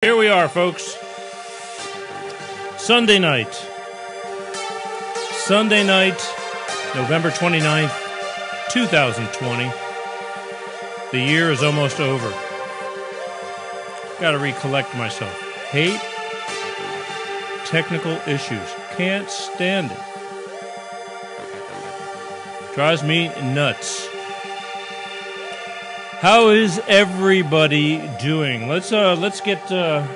Here we are, folks. Sunday night, November 29th, 2020. The year is almost over. Gotta recollect myself. Hate technical issues. Can't stand it. Drives me nuts. How is everybody doing? Let's get a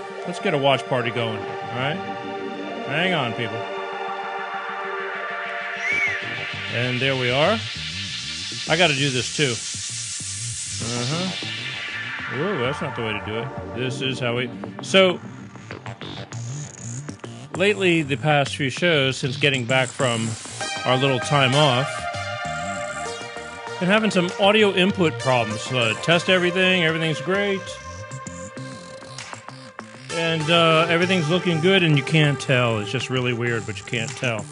watch party going. All right, hang on, people. And there we are. I got to do this too. Whoa, that's not the way to do it. This is how we. So lately, the past few shows, since getting back from our little time off, been having some audio input problems. Test everything's great. And everything's looking good, and you can't tell. It's just really weird, but you can't tell.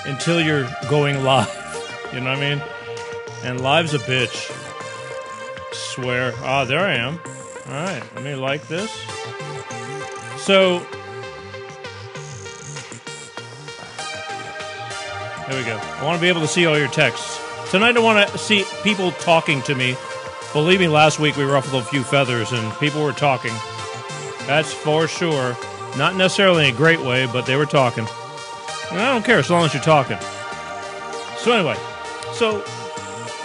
Until you're going live. You know what I mean? And live's a bitch. Swear. Ah, there I am. Alright, let me like this. So, there we go. I want to be able to see all your texts. Tonight I want to see people talking to me. Believe me, last week we ruffled a few feathers and people were talking. That's for sure. Not necessarily in a great way, but they were talking. And I don't care as long as you're talking. So anyway,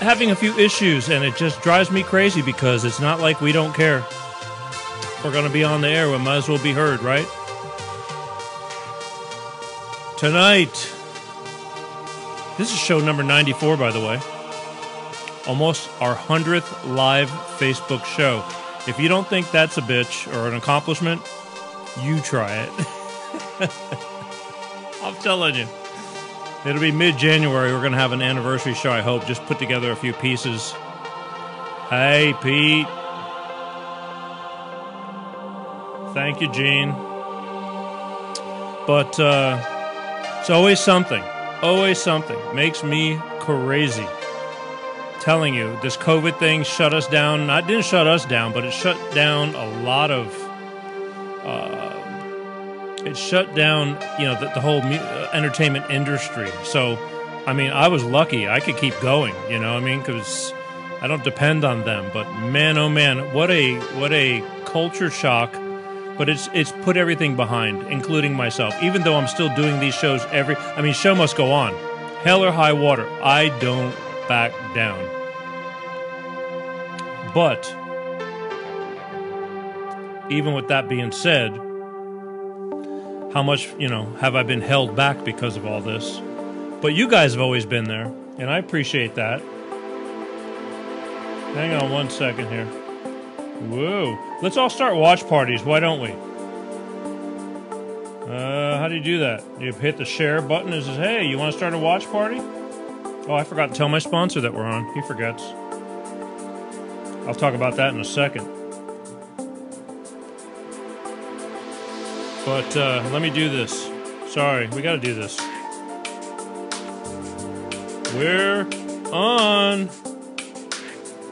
having a few issues, and it just drives me crazy because it's not like we don't care. We're going to be on the air. We might as well be heard, right? Tonight, this is show number 94, by the way. Almost our 100th live Facebook show. If you don't think that's a bitch or an accomplishment, you try it. I'm telling you. It'll be mid-January. We're going to have an anniversary show, I hope. Just put together a few pieces. Hey, Pete. Thank you, Gene. But it's always something. Always something. Makes me crazy. Telling you, this COVID thing shut us down. It didn't shut us down, but it shut down a lot of... it shut down, the whole entertainment industry. So, I mean, I was lucky. I could keep going, you know what I mean? Because I don't depend on them. But man, oh man, what a culture shock. But it's put everything behind, including myself. Even though I'm still doing these shows show must go on. Hell or high water. I don't back down. But, even with that being said, how much, have I been held back because of all this? But you guys have always been there, and I appreciate that. Hang on one second here. Whoa. Let's all start watch parties, why don't we? How do you do that? You hit the share button and says, hey, you want to start a watch party? Oh, I forgot to tell my sponsor that we're on. He forgets. I'll talk about that in a second. But let me do this. Sorry, we got to do this. We're on.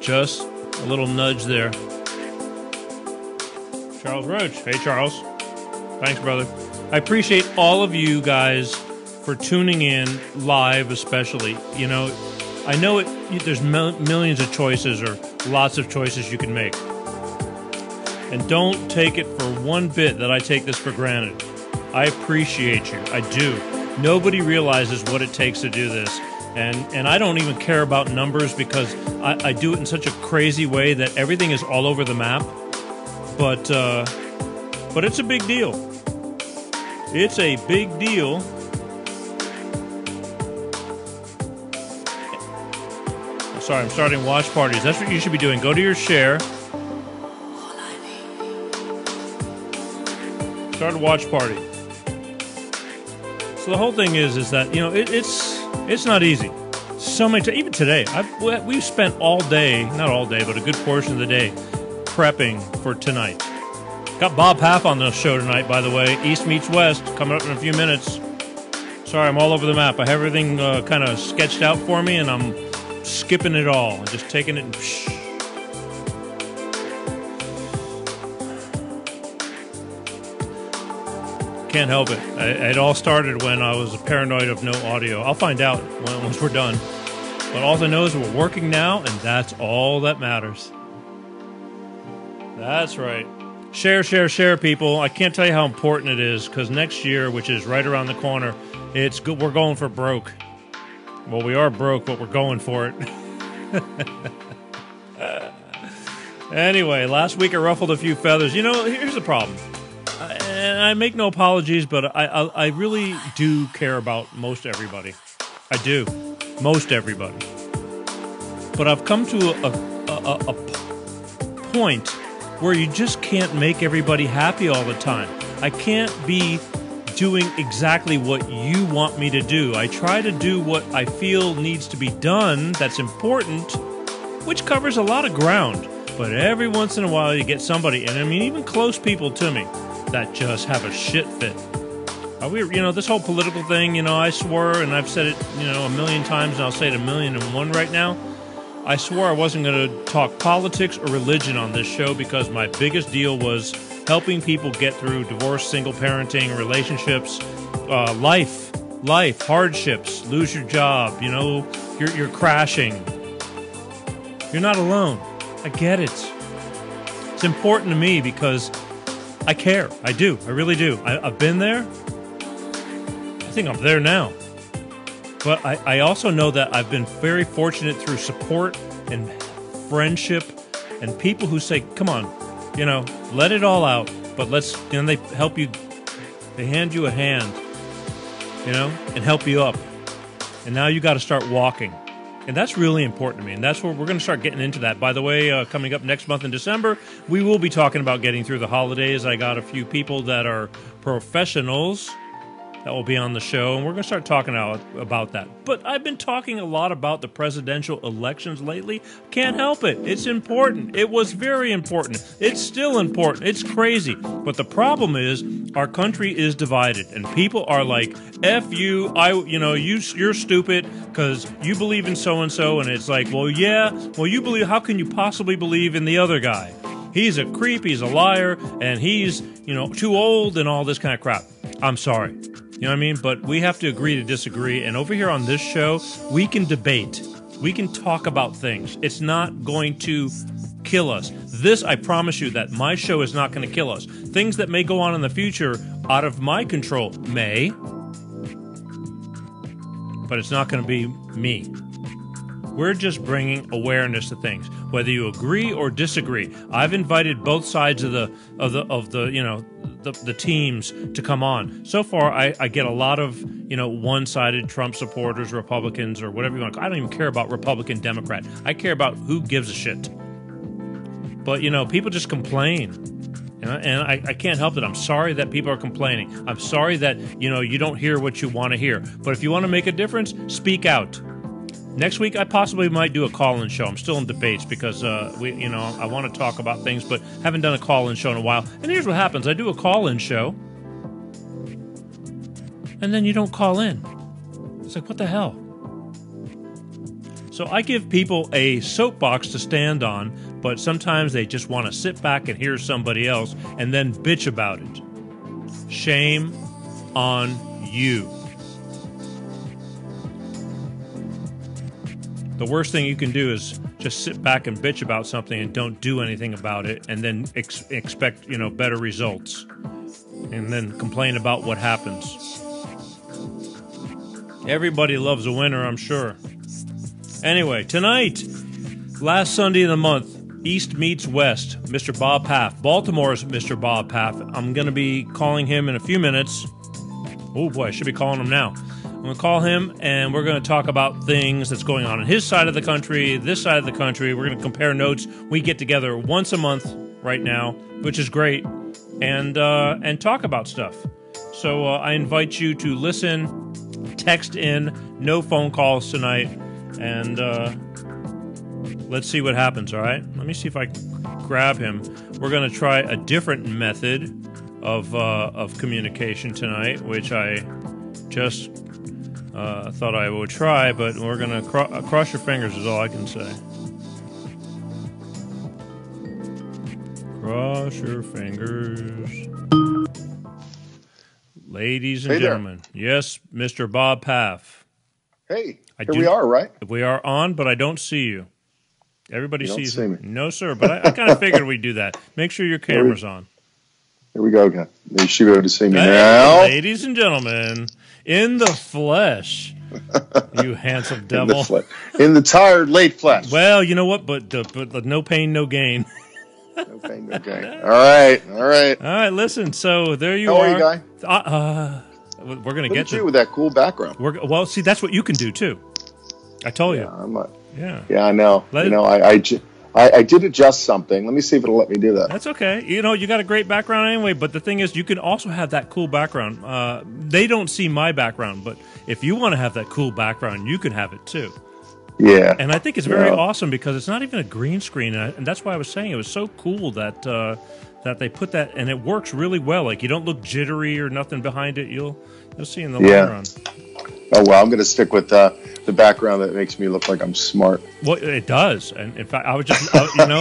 Just a little nudge there. Charles Roach. Hey, Charles. Thanks, brother. I appreciate all of you guys for tuning in live, especially. I know there's millions of choices or lots of choices you can make. And don't take it for one bit that I take this for granted. I appreciate you. I do. Nobody realizes what it takes to do this. And I don't even care about numbers because I do it in such a crazy way that everything is all over the map. But it's a big deal. It's a big deal. Sorry, I'm starting watch parties. That's what you should be doing. Go to your share. Start a watch party. So the whole thing is that, it's not easy. So many times, even today, we've spent all day, not all day, but a good portion of the day prepping for tonight. Got Bob Paff on the show tonight, by the way. East meets West, coming up in a few minutes. Sorry, I'm all over the map. I have everything kind of sketched out for me, and I'm skipping it all. Just taking it and can't help it. It all started when I was paranoid of no audio. I'll find out once we're done. But all I know is we're working now, and that's all that matters. That's right. Share, share, share, people. I can't tell you how important it is, because next year, which is right around the corner, it's good. We're going for broke. Well, we are broke, but we're going for it. Anyway, last week I ruffled a few feathers. You know, here's the problem. And I make no apologies, but I really do care about most everybody. I do. Most everybody. But I've come to a point where you just can't make everybody happy all the time. I can't be doing exactly what you want me to do. I try to do what I feel needs to be done that's important, which covers a lot of ground. But every once in a while you get somebody, and I mean even close people to me, that just have a shit fit. This whole political thing, I swore, and I've said it, a million times, and I'll say it 1,000,001 right now. I swore I wasn't going to talk politics or religion on this show because my biggest deal was helping people get through divorce, single parenting, relationships, life, hardships, lose your job, you're crashing. You're not alone. I get it. It's important to me because I care. I do. I really do. I've been there. I think I'm there now. But I also know that I've been very fortunate through support and friendship and people who say, come on, let it all out. But they help you, they hand you a hand, and help you up. And now you got to start walking. And that's really important to me. And that's where we're going to start getting into that. By the way, coming up next month in December, we will be talking about getting through the holidays. I got a few people that are professionals that will be on the show, and we're going to start talking about that. But I've been talking a lot about the presidential elections lately. Can't help it. It's important. It was very important. It's still important. It's crazy. But the problem is our country is divided, and people are like, F you, you're stupid because you believe in so-and-so, and it's like, you believe, how can you possibly believe in the other guy? He's a creep, he's a liar, and he's, too old and all this kind of crap. I'm sorry. You know what I mean? But we have to agree to disagree. And over here on this show, we can debate. We can talk about things. It's not going to kill us. This, I promise you that my show is not going to kill us. Things that may go on in the future out of my control may, but it's not going to be me. We're just bringing awareness to things, whether you agree or disagree. I've invited both sides of the teams to come on. So far, I get a lot of one-sided Trump supporters, Republicans, or whatever you want. I don't even care about Republican, Democrat. I care about who gives a shit. But people just complain, and I can't help it. I'm sorry that people are complaining. I'm sorry that you don't hear what you want to hear. But if you want to make a difference, speak out. Next week, I possibly might do a call-in show. I'm still in debates because I want to talk about things, but haven't done a call-in show in a while. And here's what happens: I do a call-in show, and then you don't call in. It's like, what the hell? So I give people a soapbox to stand on, but sometimes they just want to sit back and hear somebody else and then bitch about it. Shame on you. The worst thing you can do is just sit back and bitch about something and don't do anything about it, and then expect better results, and then complain about what happens. Everybody loves a winner, I'm sure. Anyway, tonight, last Sunday of the month, East meets West, Mr. Bob Paff, Baltimore's Mr. Bob Paff. I'm going to be calling him in a few minutes. Oh boy, I should be calling him now. I'm going to call him, and we're going to talk about things that's going on his side of the country, this side of the country. We're going to compare notes. We get together once a month right now, which is great, and talk about stuff. So I invite you to listen, text in, no phone calls tonight, and let's see what happens, all right? Let me see if I can grab him. We're going to try a different method of communication tonight, which I just thought I would try, but we're going to cross your fingers is all I can say. Cross your fingers. Ladies and Hey there. gentlemen, yes, Mr. Bob Paff. Hey, here we are, right? We are on, but I don't see you. Everybody You don't sees see me. No, sir, but I kind of figured we'd do that. Make sure your camera's on. Here we go again. You should be able to see me Hey, now. ladies and gentlemen, in the flesh, you handsome devil. In the tired, late flesh. Well, you know what? But no pain, no gain. No pain, no gain. All right. All right, listen. So there you How are. are you, guy? We're going to get you with that cool background. Well, see, that's what you can do, too. I told you. Yeah, I know. I did adjust something. Let me see if it'll let me do that. That's okay. You know, you got a great background anyway, but the thing is, you can also have that cool background. They don't see my background, but if you want to have that cool background, you can have it, too. Yeah. And I think it's very awesome because it's not even a green screen, and that's why I was saying it was so cool that that they put that, and it works really well. Like, you don't look jittery or nothing behind it. You'll see in the long run. Oh, well, I'm going to stick with the background that makes me look like I'm smart. Well, it does. And in fact, I was just, and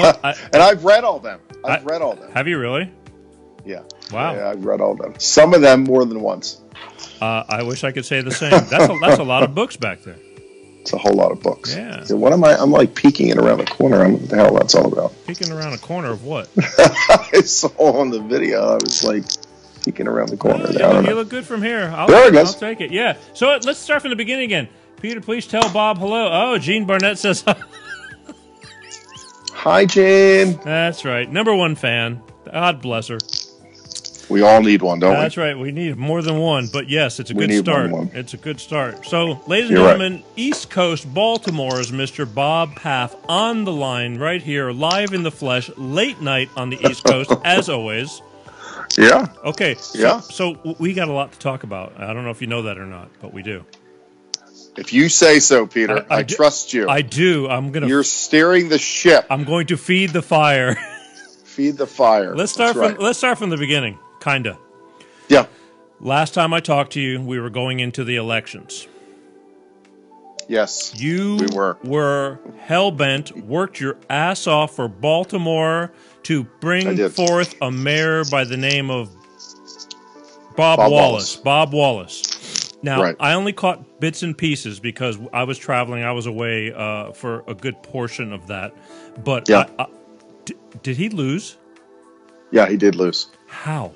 I've read all them. I've read all them. Have you really? Yeah. Wow. Yeah, I've read all them. Some of them more than once. I wish I could say the same. That's a lot of books back there. It's a whole lot of books. Yeah. So what am I? I'm like peeking it around the corner. I don't know what the hell that's all about. Peeking around a corner of what? I saw on the video. I was like peeking around the corner. You look good from here. I'll take it. Yeah. So let's start from the beginning again. Peter, please tell Bob hello. Oh, Gene Barnett says hi, Gene. That's right. #1 fan. God bless her. We all need one, don't we? That's right. We need more than one, but yes, it's a good start. It's a good start. So, ladies and gentlemen, East Coast, Baltimore's Mr. Bob Paff on the line right here, live in the flesh, late night on the East Coast, as always. Yeah. Okay. So we got a lot to talk about. I don't know if you know that or not, but we do. If you say so, Peter, I trust you. I do. You're steering the ship. I'm going to feed the fire. Feed the fire. Let's start from the beginning. Kinda. Yeah. Last time I talked to you, we were going into the elections. Yes. We were hell-bent, worked your ass off for Baltimore to bring forth a mayor by the name of Bob Wallace. Bob Wallace. Now, I only caught bits and pieces because I was traveling. I was away for a good portion of that. But did he lose? Yeah, he did lose. How?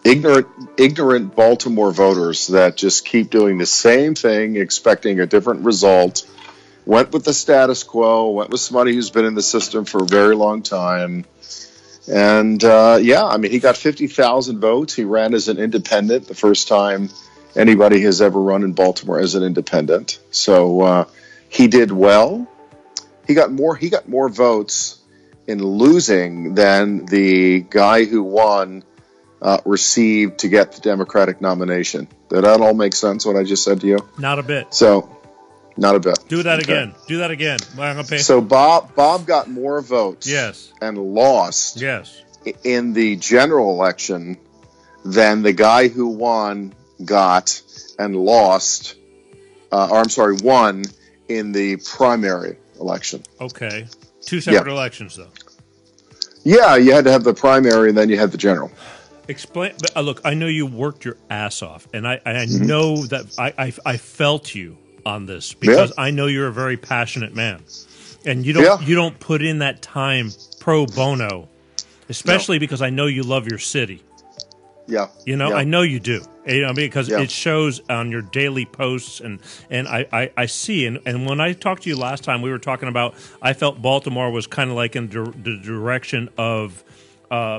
Ignorant Baltimore voters that just keep doing the same thing, expecting a different result. Went with the status quo, went with somebody who's been in the system for a very long time. And, he got 50,000 votes. He ran as an independent, the first time anybody has ever run in Baltimore as an independent. So he did well. He got more votes in losing than the guy who won received to get the Democratic nomination. Did that all make sense, what I just said to you? Not a bit. So, not a bit. Do that again. Do that again. So Bob got more votes and lost in the general election than the guy who won got and lost, won in the primary election. Okay. 2 separate elections, though. Yeah, you had to have the primary, and then you had the general. Explain. But look, I know you worked your ass off, and I know that I felt you on this because I know you're a very passionate man, and you don't put in that time pro bono, especially because I know you love your city. Yeah. I know you do. Because it shows on your daily posts, and I see. And when I talked to you last time, we were talking about, I felt Baltimore was kind of like in the direction of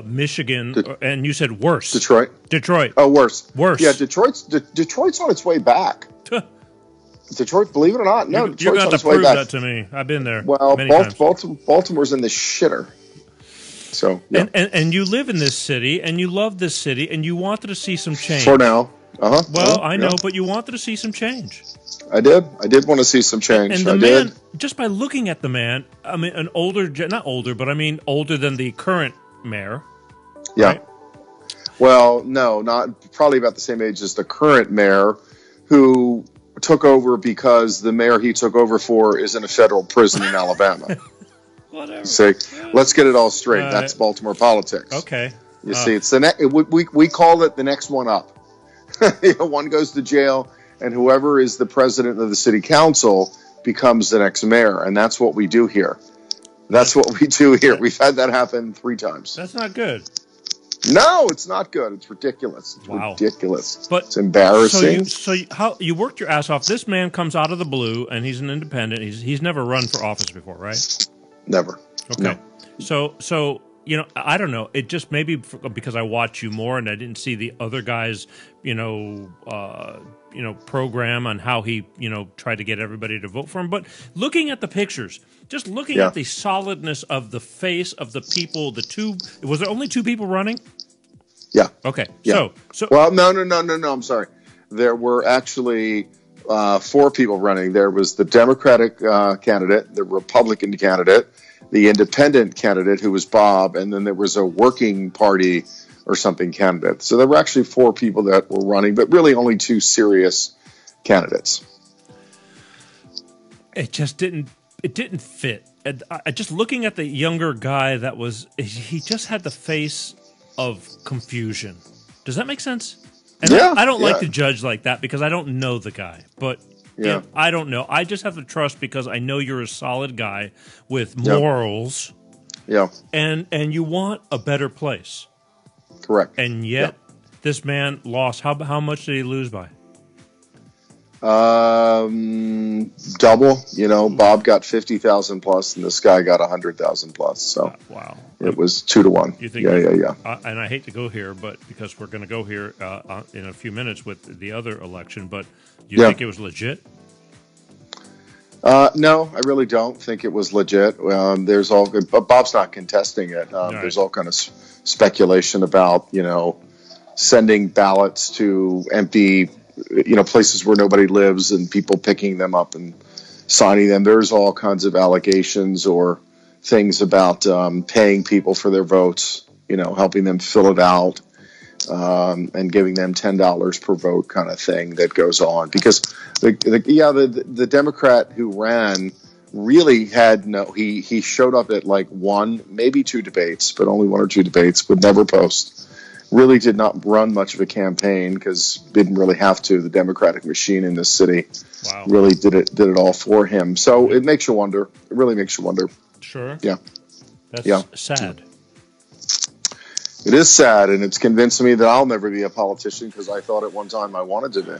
Michigan, and you said worse. Detroit. Oh, worse. Yeah, Detroit's on its way back. Detroit, believe it or not, no, you're Detroit's going to on its way back. Prove that to me. I've been there. Well, many times. Baltimore's in the shitter. So and you live in this city, and you love this city, and you wanted to see some change. For now. Well, I know, but you wanted to see some change. I did want to see some change. And the man, just by looking at the man, I mean, older than the current mayor. Yeah. Right? Well, no, not probably about the same age as the current mayor, who took over because the mayor he took over for is in a federal prison in Alabama. Whatever. Say, let's get it all straight. That's Baltimore politics. Okay. You see, it's we call it the next one up. One goes to jail, and whoever is the president of the city council becomes the next mayor, and that's what we do here. That's what we do here. We've had that happen 3 times. That's not good. No, it's not good. It's ridiculous. It's ridiculous. But it's embarrassing. So how you worked your ass off. This man comes out of the blue, and he's an independent. He's never run for office before, right? Never. Okay. No. So I don't know. It just maybe because I watch you more, and I didn't see the other guys, program on how he, tried to get everybody to vote for him. But looking at the pictures, just looking at the solidness of the face of the people, was there only 2 people running? Yeah. Okay. Yeah. So. Well, no. I'm sorry. There were actually 4 people running. There was the Democratic candidate, the Republican candidate, the independent candidate, who was Bob, and then there was a working party or something candidate. So there were actually 4 people that were running, but really only 2 serious candidates. It just didn't fit. Just looking at the younger guy, he just had the face of confusion. Does that make sense? And I don't like to judge like that because I don't know the guy, but I don't know. I just have to trust because I know you're a solid guy with morals. Yeah. And you want a better place. Correct. And yet this man lost. How much did he lose by? Double. Bob got 50,000 plus, and this guy got 100,000 plus. So wow, it was 2 to 1. You think? Yeah. And I hate to go here, but because we're going to go here in a few minutes with the other election, but you think it was legit? No, I really don't think it was legit. There's all good, but Bob's not contesting it. There's all kind of speculation about sending ballots to empty places where nobody lives and people picking them up and signing them. There's all kinds of allegations or things about paying people for their votes, helping them fill it out, and giving them $10 per vote kind of thing that goes on. Because the Democrat who ran really had he showed up at like 1, maybe 2 debates, but only 1 or 2 debates, would never post. Really did not run much of a campaign because didn't really have to. The Democratic machine in this city really did it all for him. So it makes you wonder. It really makes you wonder. Sure. Yeah. That's sad. It is sad, and it's convinced me that I'll never be a politician because I thought at one time I wanted to be.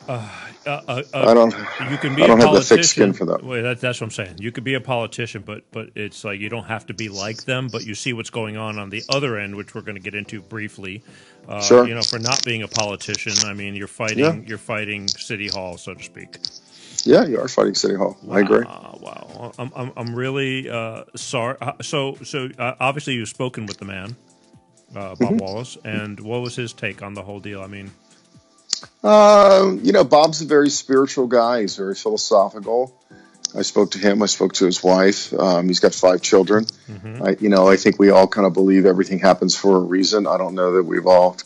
I don't have the thick skin for that. Wait, that's what I'm saying. You could be a politician, but it's like you don't have to be like them. But you see what's going on the other end, which we're going to get into briefly. Sure. For not being a politician, I mean, you're fighting City Hall, so to speak. Yeah, you are fighting City Hall. Wow, I agree. Wow, I'm really sorry. So obviously you've spoken with the man, Bob Wallace, and what was his take on the whole deal? I mean. Bob's a very spiritual guy. He's very philosophical. I spoke to him. I spoke to his wife. He's got 5 children. Mm-hmm. I think we all kind of believe everything happens for a reason. I don't know that we've all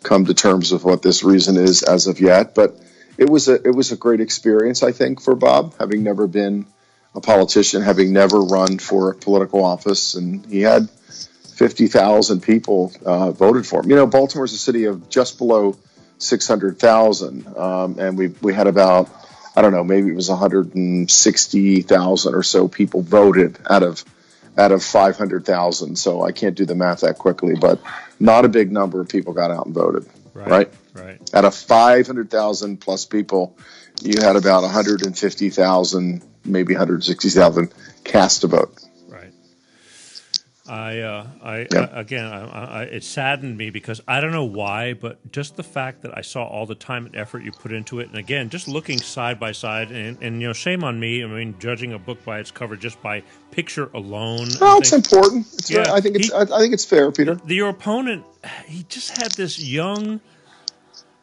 come to terms with what this reason is as of yet, but it was a great experience, I think, for Bob, having never been a politician, having never run for a political office, and he had 50,000 people voted for him. Baltimore's a city of just below 600,000, and we had about, I don't know, maybe it was 160,000 or so people voted out of 500,000. So I can't do the math that quickly, but not a big number of people got out and voted. Right. Out of 500,000 plus people, you had about 150,000, maybe 160,000 cast a vote. It saddened me because I don't know why, but just the fact that I saw all the time and effort you put into it, and again, just looking side by side, and shame on me. I mean, judging a book by its cover just by picture alone. Well, it's important. I think it's fair, Peter. Your opponent, he just had this young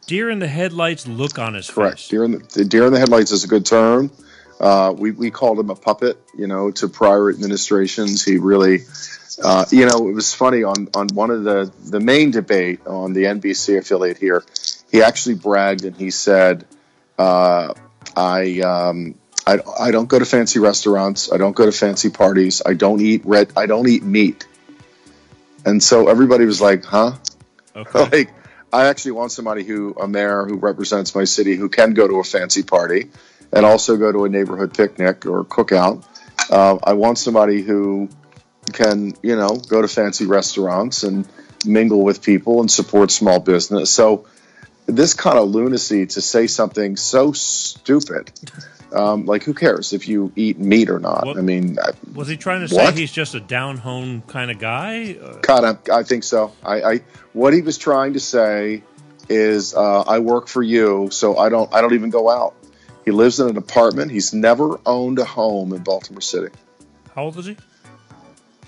deer in the headlights look on his face. Deer in the headlights is a good term. We called him a puppet, to prior administrations. He really. It was funny on one of the main debate on the NBC affiliate here. He actually bragged and he said, "I don't go to fancy restaurants. I don't go to fancy parties. I don't eat meat." And so everybody was like, huh? Okay. Like, I actually want a mayor who represents my city, who can go to a fancy party and also go to a neighborhood picnic or cookout. I want somebody who can, go to fancy restaurants and mingle with people and support small business. So this kind of lunacy to say something so stupid, like, who cares if you eat meat or not? What, I mean, was he trying to say he's just a down-home kind of guy? I think so. What he was trying to say is, I work for you, so I don't even go out. He lives in an apartment. He's never owned a home in Baltimore City. How old is he?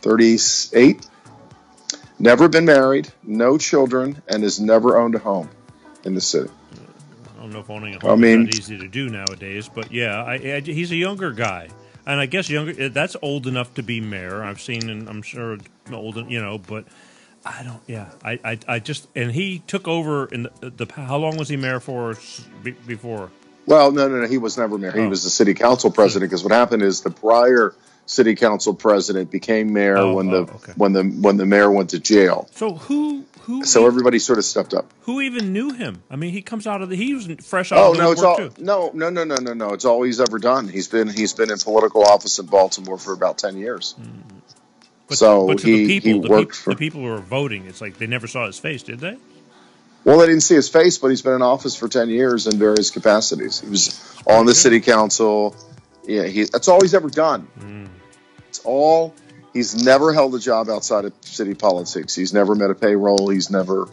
38. Never been married, no children, and has never owned a home in the city. I don't know if owning a home is that easy to do nowadays, but yeah, he's a younger guy, and I guess younger. That's old enough to be mayor. I've seen, and I'm sure old, but I don't. Yeah, I just, and he took over in the. How long was he mayor for before? Well, no. He was never mayor. He was the city council president. Because what happened is the prior city council president became mayor when the mayor went to jail. So who? So everybody sort of stepped up. Who even knew him? I mean, he comes out of he was fresh out of the woodwork too. No. It's all he's ever done. He's been in political office in Baltimore for about 10 years. But so to he worked for the people who were voting. It's like they never saw his face, did they? Well, they didn't see his face, but he's been in office for 10 years in various capacities. He was on the city council. Yeah, that's all he's ever done. It's all. He's never held a job outside of city politics. He's never met a payroll. He's never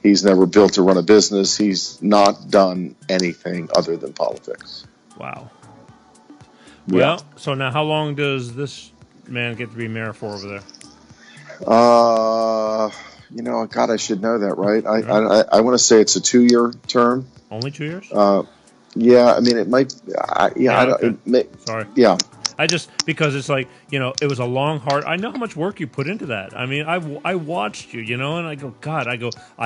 built or run a business. He's not done anything other than politics. Wow. Yeah. Well, so now how long does this man get to be mayor for over there? God, I should know that, right? I want to say it's a 2-year term. Only 2 years? Yeah, I mean, it might. Sorry. Yeah. I just, because it's like, it was a long, hard, I know how much work you put into that. I mean, I watched you, and I go, God, I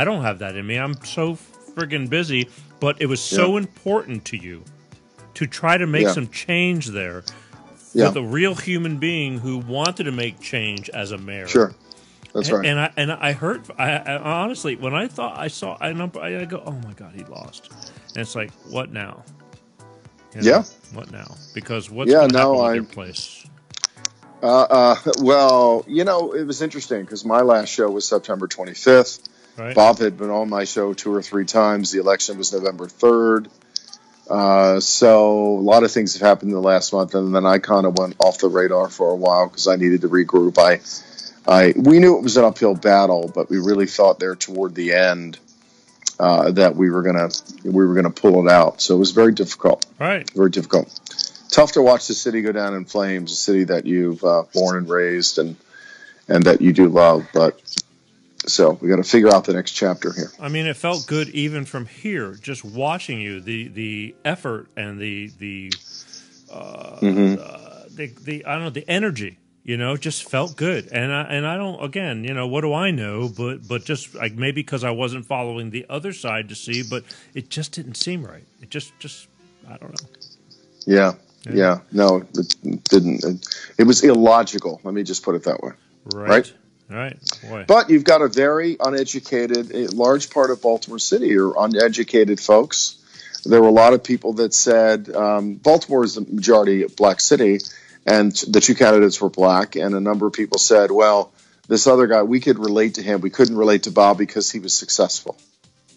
don't have that in me. I'm so friggin' busy, but it was so important to you to try to make some change there with a real human being who wanted to make change as a mayor. Sure. That's right. And I heard, I honestly, when I thought I saw a number, I go, oh my God, he lost. And it's like, what now? What now? Because what's going to happen with your place? Well, it was interesting because my last show was September 25th. Right. Bob had been on my show 2 or 3 times. The election was November 3rd. So a lot of things have happened in the last month, and then I kind of went off the radar for a while because I needed to regroup. We knew it was an uphill battle, but we really thought there toward the end that we were gonna pull it out. So it was very difficult. Right. Very difficult. Tough to watch the city go down in flames, a city that you've born and raised and that you do love. But so we got to figure out the next chapter here. I mean, it felt good even from here, just watching you, the effort and the I don't know, the energy. Just felt good, and I don't. Again, what do I know? But just like maybe because I wasn't following the other side to see, but it just didn't seem right. It just I don't know. Yeah. No, it didn't. It was illogical. Let me just put it that way. Right. Boy. But you've got a very uneducated, a large part of Baltimore City are uneducated folks. There were a lot of people that said Baltimore is the majority black city. And the 2 candidates were black, and a number of people said, well, this other guy, we could relate to him. We couldn't relate to Bob because he was successful.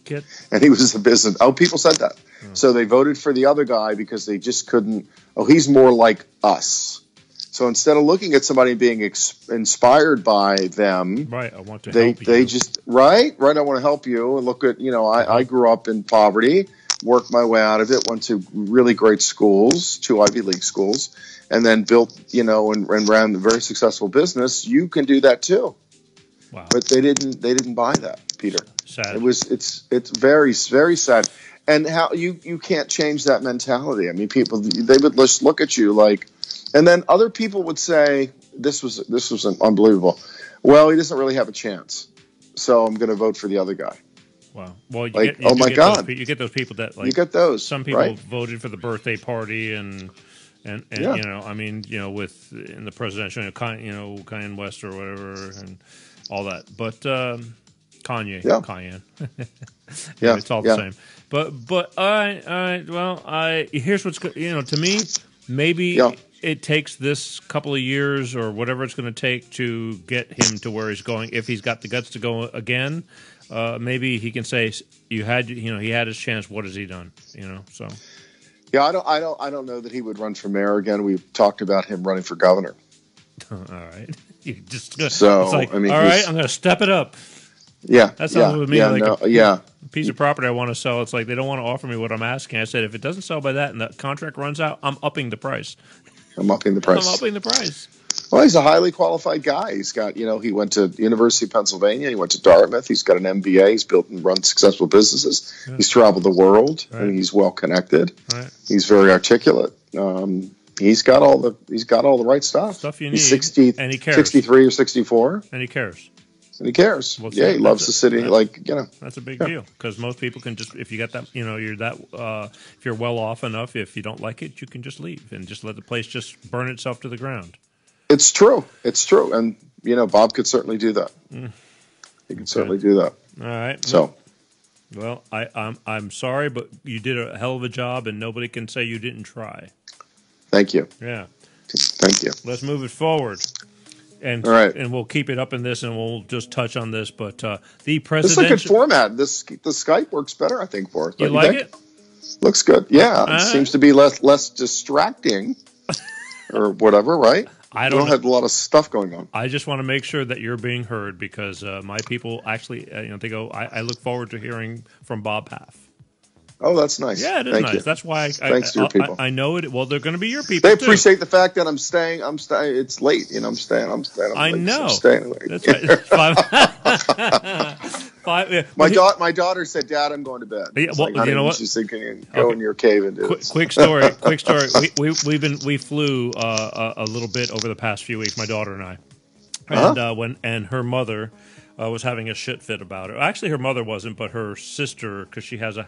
And he was a business. Oh, people said that. So they voted for the other guy because they just couldn't. Oh, he's more like us. So instead of looking at somebody being inspired by them, right, I want to help you. They just, right, I want to help you. And look at, I grew up in poverty, worked my way out of it, went to really great schools, 2 Ivy League schools, and then built, and ran a very successful business. You can do that too. Wow. But they didn't buy that, Peter. Sad. It's very, very sad. And how you can't change that mentality. I mean, people, they would just look at you like, and then other people would say, this was unbelievable. Well, he doesn't really have a chance, so I'm going to vote for the other guy. Wow. Well, my God, you get those people that you get those. Some people right? voted for the birthday party and I mean, with in the presidential, Kanye West or whatever, and all that. But Kanye, Yeah. Cayenne. Yeah, it's all the same. But all right. Well, here's what's good. To me, maybe it takes this couple of years or whatever it's going to take to get him to where he's going. If he's got the guts to go again, maybe he can say, he had his chance. What has he done? So. Yeah, I don't know that he would run for mayor again. We've talked about him running for governor. All right. It's I'm like, all right, I'm going to step it up. Yeah. That sounds with me like a piece of property I want to sell. It's like they don't want to offer me what I'm asking. I said, if it doesn't sell by that and the contract runs out, I'm upping the price. I'm upping the price. Well, he's a highly qualified guy. He's got, he went to University of Pennsylvania. He went to Dartmouth. He's got an MBA. He's built and run successful businesses. Yeah. He's traveled the world. Right. And he's well connected. Right. He's very articulate. He's got all the right stuff. Stuff you need. He's 60, and he cares. 63 or 64. And he cares. Well, yeah, he loves the city. That's a big deal because most people can just, if you got that, you're that, if you're well off enough, if you don't like it, you can just leave and just let the place just burn itself to the ground. It's true. And Bob could certainly do that. He could certainly do that. All right. So, well, I'm sorry, but you did a hell of a job, and nobody can say you didn't try. Thank you. Yeah. Thank you. Let's move it forward. And, all right. And we'll keep it up in this, and we'll just touch on this. But the presidential... This is a good format. The Skype works better, I think, for us. You like it? Looks good. Yeah. It seems to be less distracting or whatever, right? I don't have a lot of stuff going on. I just want to make sure that you're being heard because my people actually, they go, I look forward to hearing from Bob Paff. Oh, that's nice. Yeah, it is nice. That's why thanks to your people. I know it. Well, they're going to be your people. They appreciate the fact that I'm staying. It's late. I'm staying. I know. I'm staying late. That's right. My daughter said, "Dad, I'm going to bed." Yeah, well, like, you know what? She said, "Can you go in your cave and do it?" Quick story. We flew a little bit over the past few weeks. My daughter and I, and her mother. Was having a shit fit about it. Actually, her mother wasn't, but her sister, because she has a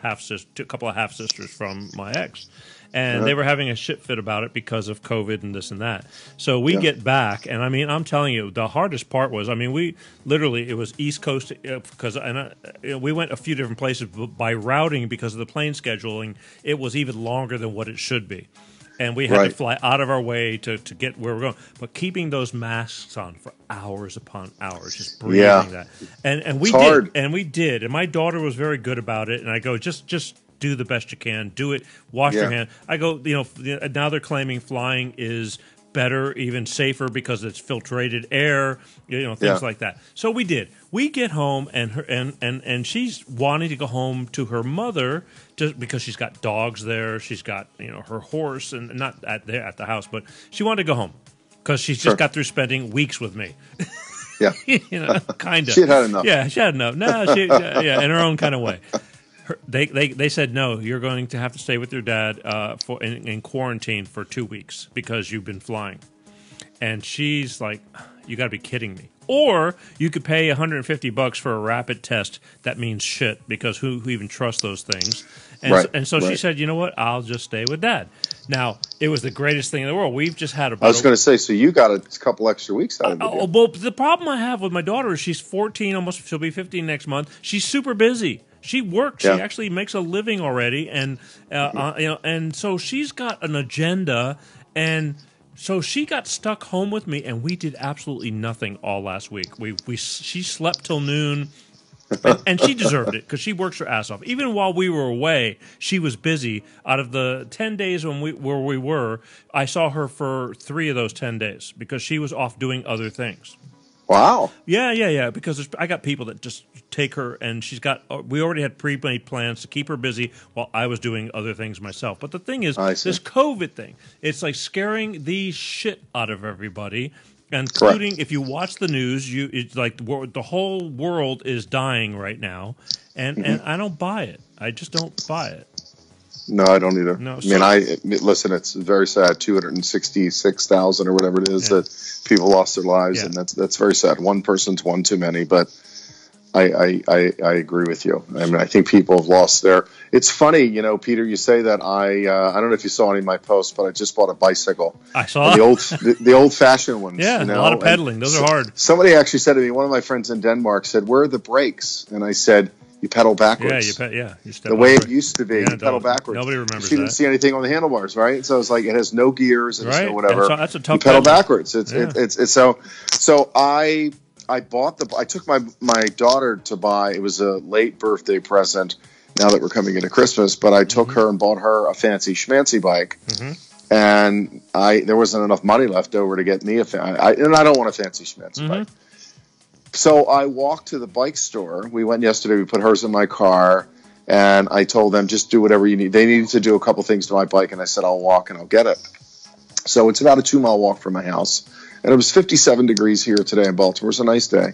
couple of half sisters from my ex, and they were having a shit fit about it because of COVID and this and that. So we get back, and I'm telling you, the hardest part was, we literally it was East Coast because we went a few different places by routing because of the plane scheduling. It was even longer than what it should be. And we had to fly out of our way to get where we're going. But keeping those masks on for hours upon hours, just breathing that. And we did. And we did. And my daughter was very good about it. And I go, just do the best you can. Do it. Wash your hand. I go, now they're claiming flying is better, even safer because it's filtrated air, things like that. So we did. We get home and she's wanting to go home to her mother just because she's got dogs there. She's got her horse and not at the house, but she wanted to go home because she's just got through spending weeks with me. Yeah, kind of. She had enough. Yeah, she had enough. No, in her own kind of way. They said, no, you're going to have to stay with your dad in quarantine for 2 weeks because you've been flying. And she's like, you got to be kidding me. Or you could pay $150 for a rapid test. That means shit because who even trusts those things? And so she said, you know what? I'll just stay with Dad. Now, it was the greatest thing in the world. We've just had I was going to say, so you got a couple extra weeks out of it. Well, the problem I have with my daughter is she's 14, almost she'll be 15 next month. She's super busy. She works. She actually makes a living already, and and so she's got an agenda, and so she got stuck home with me, and we did absolutely nothing all last week. She slept till noon, and she deserved it because she works her ass off. Even while we were away, she was busy. Out of the 10 days where we were, I saw her for 3 of those 10 days because she was off doing other things. Wow. Yeah. Because I got people that just take her, and we already had pre-made plans to keep her busy while I was doing other things myself. But the thing is, this COVID thing, it's like scaring the shit out of everybody, including if you watch the news, it's like the whole world is dying right now, and I don't buy it. I just don't buy it. No, I don't either. No, listen, it's very sad. 266,000 or whatever it is that people lost their lives, and that's very sad. One person's one too many. But I agree with you. I mean, I think people have lost their. It's funny, you know, Peter. You say that. I don't know if you saw any of my posts, but I just bought a bicycle. I saw the old fashioned ones. Yeah, you know? A lot of pedaling. Those are hard. Somebody actually said to me, one of my friends in Denmark said, "Where are the brakes?" And I said, "You pedal backwards." You step the way over it used to be. Yeah, you pedal backwards. Nobody remembers She didn't see anything on the handlebars, right? So it's like it has no gears, it has no whatever. So that's a tough you pedal pedal. backwards. It's so I bought I took my daughter to buy. It was a late birthday present. Now that we're coming into Christmas, but I took her and bought her a fancy schmancy bike, and there wasn't enough money left over to get me and I don't want a fancy schmancy bike. So I walked to the bike store. We went yesterday. We put hers in my car, and I told them just do whatever you need. They needed to do a couple things to my bike, and I said I'll walk and I'll get it. So it's about a 2-mile walk from my house. And it was 57 degrees here today in Baltimore. It was a nice day.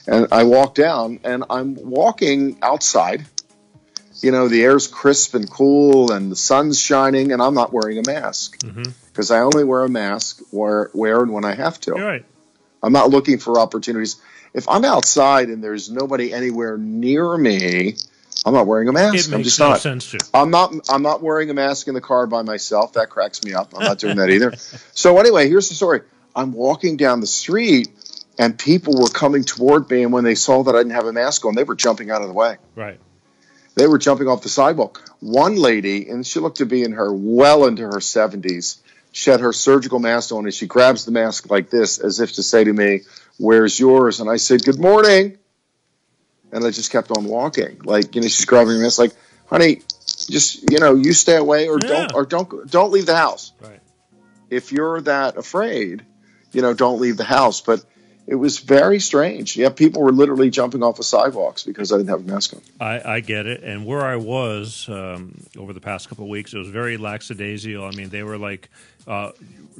And I walked down, and I'm walking outside. You know, the air's crisp and cool, and the sun's shining, and I'm not wearing a mask. Because I only wear a mask where and when I have to. You're right. I'm not looking for opportunities. If I'm outside and there's nobody anywhere near me, I'm not wearing a mask. I'm just not. Sense to. I'm not wearing a mask in the car by myself. That cracks me up. I'm not doing that either. So anyway, here's the story. I'm walking down the street, and people were coming toward me, and when they saw that I didn't have a mask on, they were jumping out of the way. Right. They were jumping off the sidewalk. One lady, and she looked to be well into her 70s, she had her surgical mask on, and she grabs the mask like this, as if to say to me, "Where's yours?" And I said, "Good morning." And I just kept on walking. Like, you know, she's grabbing the mask like, "Honey, just, you know, you stay away or don't leave the house." Right. If you're that afraid, you know, don't leave the house. But it was very strange. Yeah, people were literally jumping off the sidewalks because I didn't have a mask on. I get it. And where I was over the past couple of weeks, it was very lackadaisical. I mean, they were like,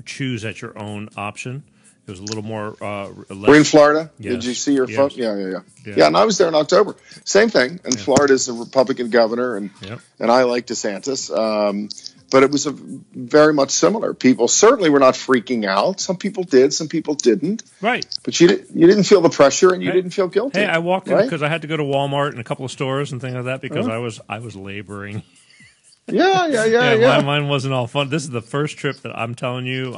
choose at your own option. It was a little more less. We're in Florida. Yes. Did you see your phone? Yeah. Yeah, and I was there in October. Same thing. And Florida's a Republican governor, and I like DeSantis. But it was very much similar. People certainly were not freaking out. Some people did. Some people didn't. Right. But you didn't feel the pressure, and you didn't feel guilty. Hey, I walked in because I had to go to Walmart and a couple of stores and things like that because I was laboring. Yeah. Mine wasn't all fun. This is the first trip that I'm telling you,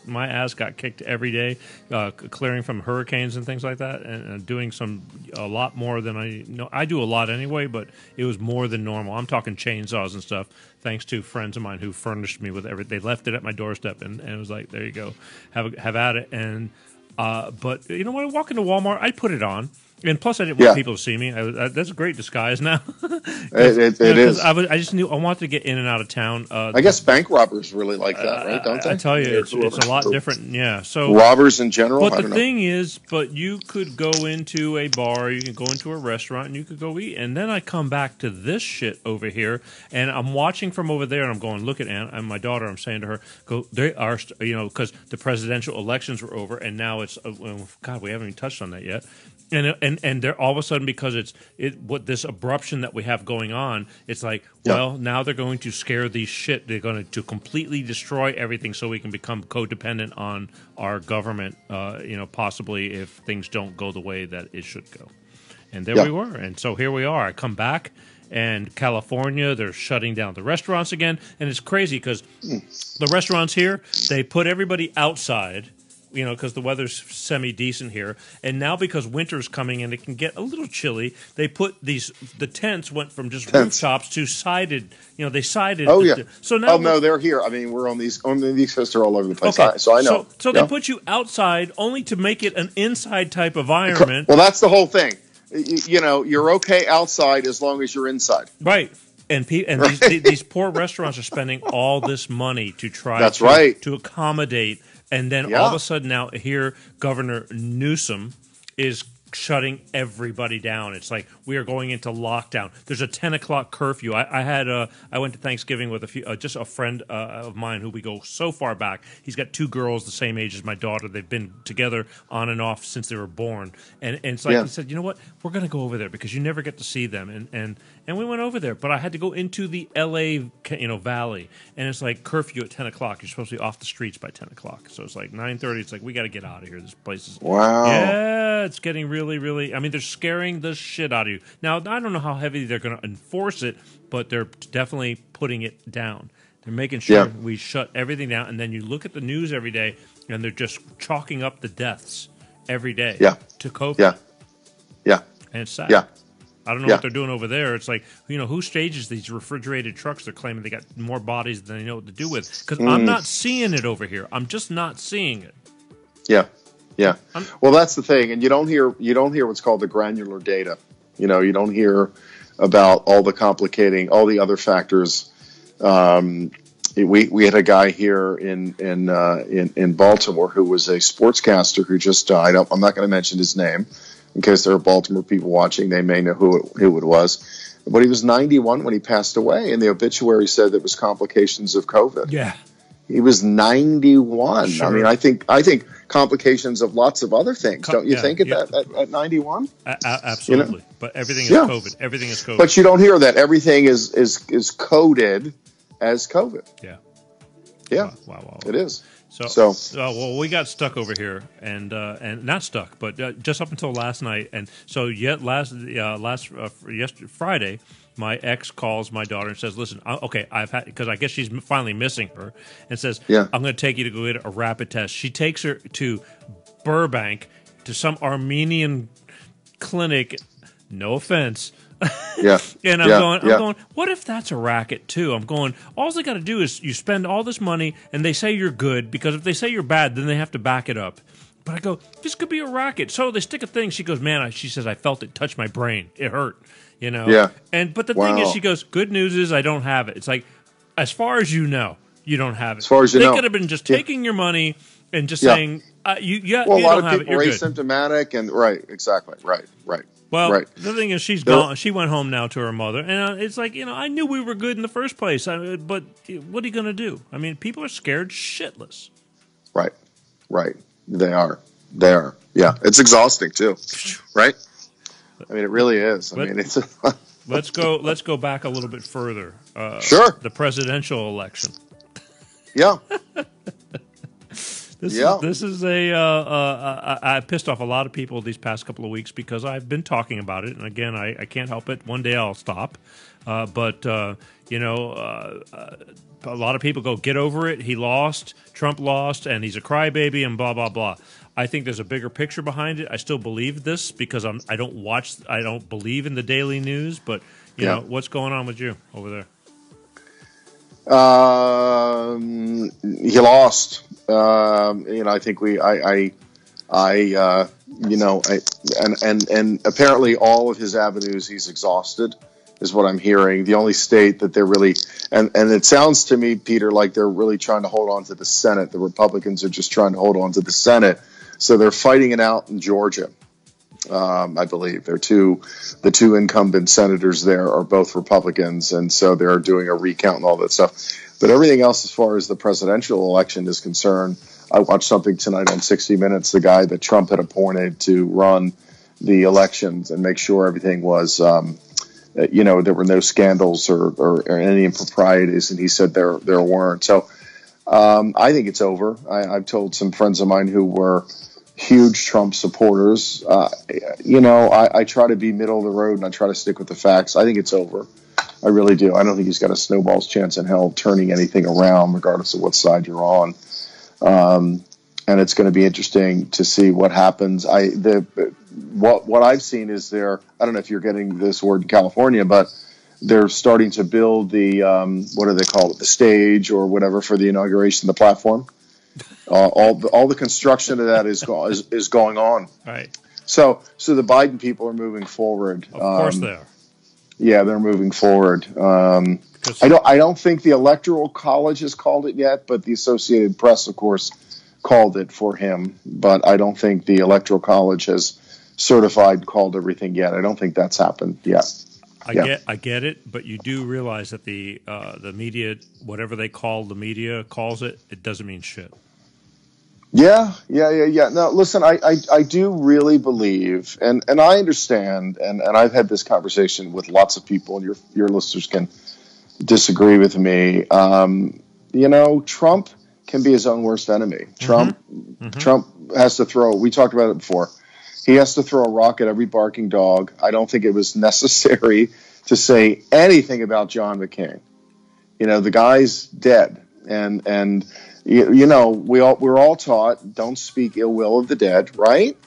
my ass got kicked every day, clearing from hurricanes and things like that, and doing a lot more than I do a lot anyway, but it was more than normal. I'm talking chainsaws and stuff, thanks to friends of mine who furnished me with everything. They left it at my doorstep, and it was like, there you go, have at it. And but you know, when I walk into Walmart, I put it on. And plus, I didn't want people to see me. That's a great disguise now. It is. I just knew I wanted to get in and out of town. I guess bank robbers really like that, right? Don't they? I tell you, it's a lot different. Yeah. So robbers in general. But the thing is, you could go into a bar, you can go into a restaurant, and you could go eat. And then I come back to this shit over here, and I'm watching from over there, and I'm going, look at Ann and my daughter. I'm saying to her, go. They are, because the presidential elections were over, and now it's. God, we haven't even touched on that yet. And they're all of a sudden, because what this abruption that we have going on, it's like, well, now they're going to scare these shit. They're going to completely destroy everything so we can become codependent on our government, possibly if things don't go the way that it should go. And there we were. And so here we are. I come back, and California, they're shutting down the restaurants again. And it's crazy because the restaurants here, they put everybody outside, because the weather's semi-decent here. And now because winter's coming and it can get a little chilly, they put the tents went from just rooftops to sided, they sided. Oh, yeah. So now no, they're here. I mean, we're on these coasts are all over the place. Okay. So I know. So they put you outside only to make it an inside type environment. Well, that's the whole thing. You're okay outside as long as you're inside. Right. And these poor restaurants are spending all this money to try to accommodate. And then all of a sudden now here, Governor Newsom is shutting everybody down. It's like we are going into lockdown. There's a 10 o'clock curfew. I went to Thanksgiving with just a friend of mine who we go so far back. He's got 2 girls the same age as my daughter. They've been together on and off since they were born. And it's like he said, you know what? We're going to go over there because you never get to see them. And we went over there, but I had to go into the L.A. Valley, and it's like curfew at 10 o'clock. You're supposed to be off the streets by 10 o'clock. So it's like 9:30. It's like we got to get out of here. This place is wow. Yeah, it's getting real really, really. I mean, they're scaring the shit out of you. Now, I don't know how heavy they're going to enforce it, but they're definitely putting it down. They're making sure we shut everything down, and then you look at the news every day, and they're just chalking up the deaths every day to COVID. Yeah. And it's sad. Yeah. I don't know what they're doing over there. It's like, who stages these refrigerated trucks? They're claiming they got more bodies than they know what to do with. Because I'm not seeing it over here. I'm just not seeing it. Yeah. Well, that's the thing, and you don't hear what's called the granular data. You don't hear about all the other factors. We had a guy here in Baltimore who was a sportscaster who just died. I'm not going to mention his name in case there are Baltimore people watching. They may know who it was. But he was 91 when he passed away, and the obituary said it was complications of COVID. Yeah. He was 91. Sure. I mean, I think complications of lots of other things. Don't you think at 91? Absolutely. But everything is COVID. Everything is COVID. But you don't hear that. Everything is coded as COVID. Yeah. Yeah. Wow. It is. So well, we got stuck over here, and not stuck, but just up until last night, and so yesterday Friday, my ex calls my daughter and says, "Listen, because I guess she's finally missing her, and says, I'm going to take you to go get a rapid test." She takes her to Burbank to some Armenian clinic. No offense. And I'm going, what if that's a racket too? I'm going, all they got to do is you spend all this money and they say you're good, because if they say you're bad, then they have to back it up. But I go, this could be a racket. So they stick a thing. She goes, man, she says, I felt it touch my brain. It hurt, Yeah. But the thing is, she goes, good news is I don't have it. It's like, as far as you know, you don't have it. As far as you know. They could have been just taking your money and just saying, you a don't lot of have people it. You're asymptomatic and exactly. Right. Well, the thing is, she's gone. She went home now to her mother, and it's like, I knew we were good in the first place, but what are you going to do? I mean, people are scared shitless. Right. They are. Yeah, it's exhausting too, right? I mean, it really is. It's. Let's go back a little bit further. Sure. The presidential election. Yeah. This is I pissed off a lot of people these past couple of weeks because I've been talking about it, and again, I can't help it. One day I'll stop, but a lot of people go, get over it. He lost, Trump lost, and he's a crybaby, and blah blah blah. I think there's a bigger picture behind it. I still believe this because I don't believe in the daily news, but you know what's going on with you over there. He lost. I think and apparently all of his avenues he's exhausted is what I'm hearing. The only state that they're really, and it sounds to me, Peter, like they're really trying to hold on to the Senate. The Republicans are just trying to hold on to the Senate. So they're fighting it out in Georgia. I believe the two incumbent senators there are both Republicans, and so they're doing a recount and all that stuff. But everything else, as far as the presidential election is concerned, I watched something tonight on 60 Minutes. The guy that Trump had appointed to run the elections and make sure everything was, there were no scandals or any improprieties, and he said there weren't. So I think it's over. I've told some friends of mine who were huge Trump supporters. I try to be middle of the road and I try to stick with the facts. I think it's over. I really do. I don't think he's got a snowball's chance in hell turning anything around, regardless of what side you're on. And it's going to be interesting to see what happens. What I've seen is I don't know if you're getting this word in California, but they're starting to build the what do they call it, the stage or whatever for the inauguration, the platform. All the construction of that is going on. Right. So the Biden people are moving forward. Of course they are. Yeah, they're moving forward. I don't think the Electoral College has called it yet, but the Associated Press, of course, called it for him. But I don't think the Electoral College has certified and called everything yet. I don't think that's happened yet. I get it, but you do realize that the media, whatever they call the media, calls it, it doesn't mean shit. Yeah. No, listen, I do really believe, and I understand, and I've had this conversation with lots of people, and your listeners can disagree with me. Trump can be his own worst enemy. Trump has to throw. We talked about it before. He has to throw a rock at every barking dog. I don't think it was necessary to say anything about John McCain. The guy's dead, and we're all taught don't speak ill will of the dead, right?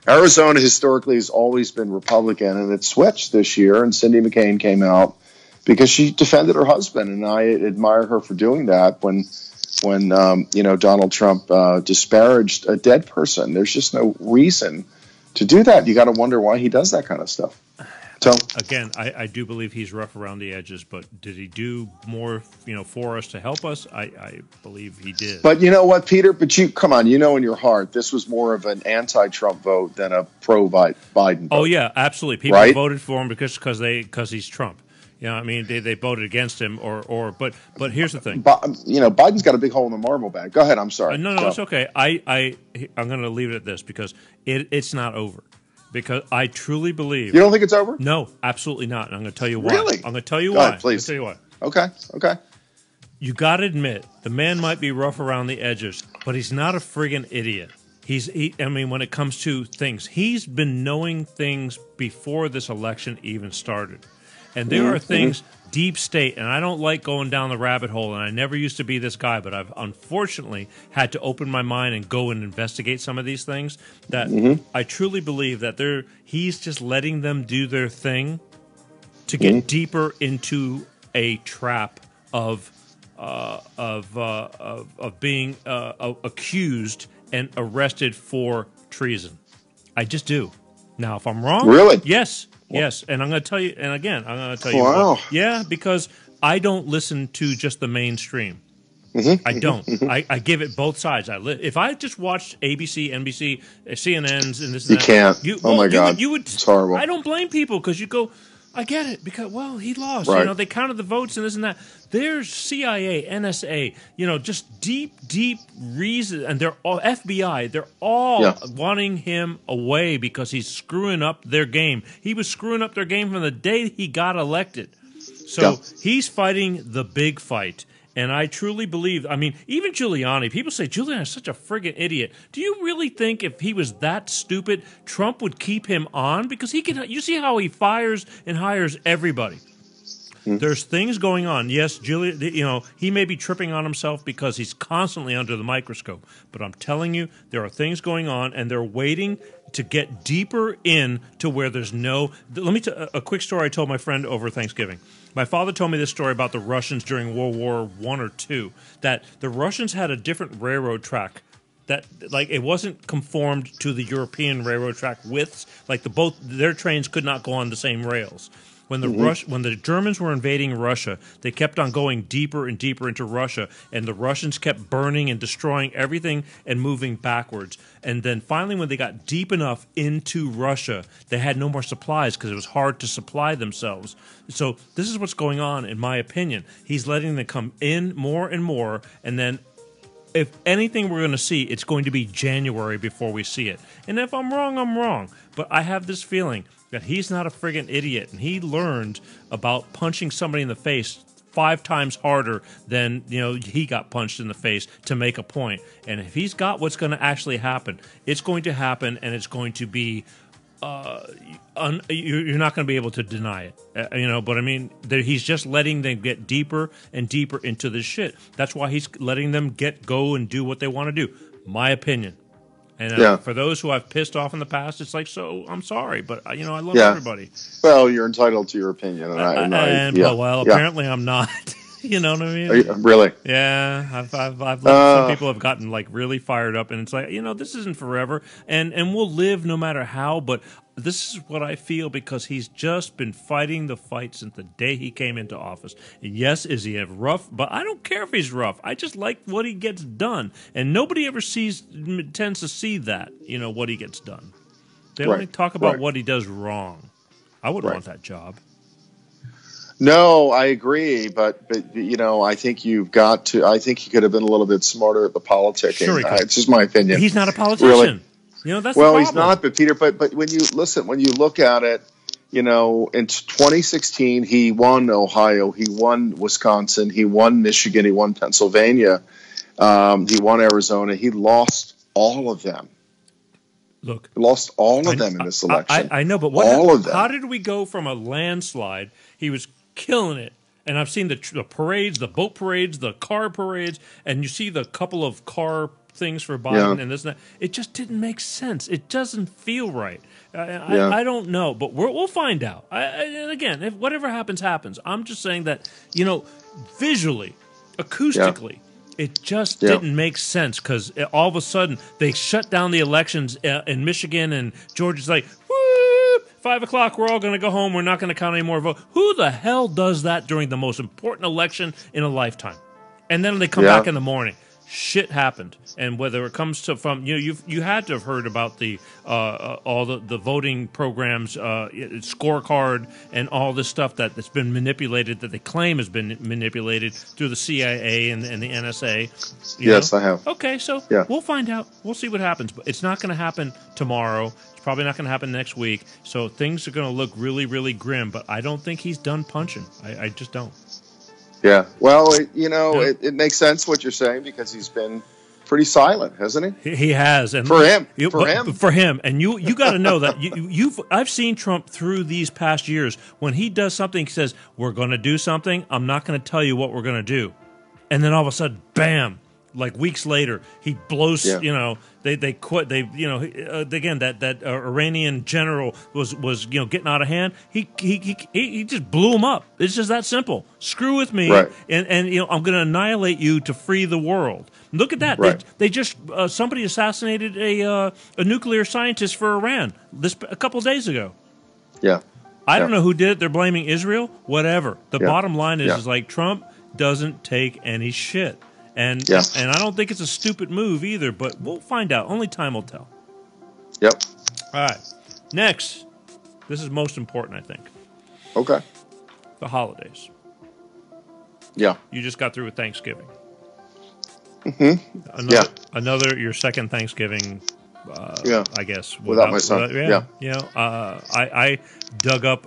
Arizona historically has always been Republican, and it switched this year. And Cindy McCain came out because she defended her husband, and I admire her for doing that. When Donald Trump disparaged a dead person, there's just no reason to do that. You got to wonder why he does that kind of stuff. So again, I do believe he's rough around the edges, but did he do more, for us to help us? I believe he did. But you know what, Peter? But come on, in your heart, this was more of an anti-Trump vote than a pro-Biden vote. Oh yeah, absolutely. People voted for him because he's Trump. They voted against him, but here's the thing. Biden's got a big hole in the marble bag. Go ahead. I'm sorry. No, it's okay. I'm going to leave it at this because it's not over. Because I truly believe. You don't think it's over? No, absolutely not. And I'm going to tell you why. Really? I'm going to tell you Go why. ahead, please. I'm going to tell you why. Okay. You got to admit, the man might be rough around the edges, but he's not a friggin' idiot. When it comes to things, he's been knowing things before this election even started. And there are things, deep state, and I don't like going down the rabbit hole, and I never used to be this guy, but I've unfortunately had to open my mind and go and investigate some of these things that I truly believe that he's just letting them do their thing to get deeper into a trap of being accused and arrested for treason. I just do. Now, if I'm wrong, really, yes. Yes, and I'm going to tell you, and again, I'm going to tell you. Wow. Yeah, because I don't listen to just the mainstream. I don't. I give it both sides. If I just watched ABC, NBC, CNNs, and this and that. Can't. Oh, my God. You would, it's horrible. I don't blame people because you go, I get it, because, he lost. Right. They counted the votes and this and that. There's CIA, NSA, just deep reason, and they're all FBI. They're all wanting him away because he's screwing up their game. He was screwing up their game from the day he got elected. So he's fighting the big fight. And I truly believe, even Giuliani, people say Giuliani's such a friggin' idiot. Do you really think if he was that stupid, Trump would keep him on? Because you see how he fires and hires everybody. There's things going on. Yes, he may be tripping on himself because he's constantly under the microscope. But I'm telling you, there are things going on, and they're waiting to get deeper in to where there's no. Let me tell a quick story I told my friend over Thanksgiving. My father told me this story about the Russians during World War I or II, that the Russians had a different railroad track that, it wasn't conformed to the European railroad track widths. Their trains could not go on the same rails. When the Germans were invading Russia, they kept on going deeper and deeper into Russia, and the Russians kept burning and destroying everything and moving backwards. And then finally, when they got deep enough into Russia, they had no more supplies because it was hard to supply themselves. So this is what's going on, in my opinion. He's letting them come in more and more, and then if anything we're going to see, it's going to be January before we see it. And if I'm wrong, I'm wrong. But I have this feeling that he's not a friggin' idiot, and he learned about punching somebody in the face 5 times harder than he got punched in the face to make a point. And if he's got what's going to actually happen, it's going to happen, and it's going to be you're not going to be able to deny it. But he's just letting them get deeper and deeper into this shit. That's why he's letting them go and do what they want to do. My opinion. And for those who I've pissed off in the past, it's so I'm sorry, but I love everybody. Well, you're entitled to your opinion, apparently I'm not. You know what I mean? Really? Yeah, I've some people have gotten really fired up, and it's this isn't forever, and we'll live no matter how. But this is what I feel because he's just been fighting the fight since the day he came into office. And yes, is he rough? But I don't care if he's rough. I just like what he gets done, and nobody ever tends to see that. What he gets done. They only talk about what he does wrong. I wouldn't want that job. No, I agree, but I think you've got to. I think he could have been a little bit smarter at the politicking. Sure, he could. It's just my opinion. He's not a politician. Really. That's well, the he's not. But Peter, but when you look at it, in 2016, he won Ohio, he won Wisconsin, he won Michigan, he won Pennsylvania, he won Arizona. He lost all of them. Look, Lost all of them in this election. I know, but all of them. How did we go from a landslide? He was killing it, and I've seen the parades, the boat parades, the car parades, and you see the couple of car things for Biden and this and that. It just didn't make sense. It doesn't feel right. I don't know, but we'll find out. And again, if whatever happens, happens. I'm just saying that, visually, acoustically, it just didn't make sense because all of a sudden they shut down the elections in Michigan, and Georgia's like, woo, 5 o'clock, we're all going to go home. We're not going to count any more votes. Who the hell does that during the most important election in a lifetime? And then they come back in the morning. Shit happened, and whether it comes to from you had to have heard about the all the voting programs, scorecard, and all this stuff that's been manipulated, that they claim has been manipulated through the CIA and the NSA. Yes, I have. Okay, so we'll find out. We'll see what happens, but it's not going to happen tomorrow. It's probably not going to happen next week. So things are going to look really, really grim. But I don't think he's done punching. I just don't. Yeah, well, it makes sense what you're saying because he's been pretty silent, hasn't he? He has, and for him, and you got to know that I've seen Trump through these past years. When he does something, he says, "We're going to do something. I'm not going to tell you what we're going to do," and then all of a sudden, bam! Like weeks later, he blows. They quit. Again, that Iranian general was getting out of hand. He just blew him up. It's just that simple. Screw with me, and I'm going to annihilate you to free the world. Look at that. Right. They just somebody assassinated a nuclear scientist for Iran a couple of days ago. Yeah. I don't know who did it. They're blaming Israel. Whatever. The bottom line is like Trump doesn't take any shit. And I don't think it's a stupid move either, but we'll find out. Only time will tell. Yep. All right. Next. This is most important, I think. Okay. The holidays. Yeah. You just got through with Thanksgiving. Mm-hmm. Another, your second Thanksgiving, I guess. Without my son. I dug up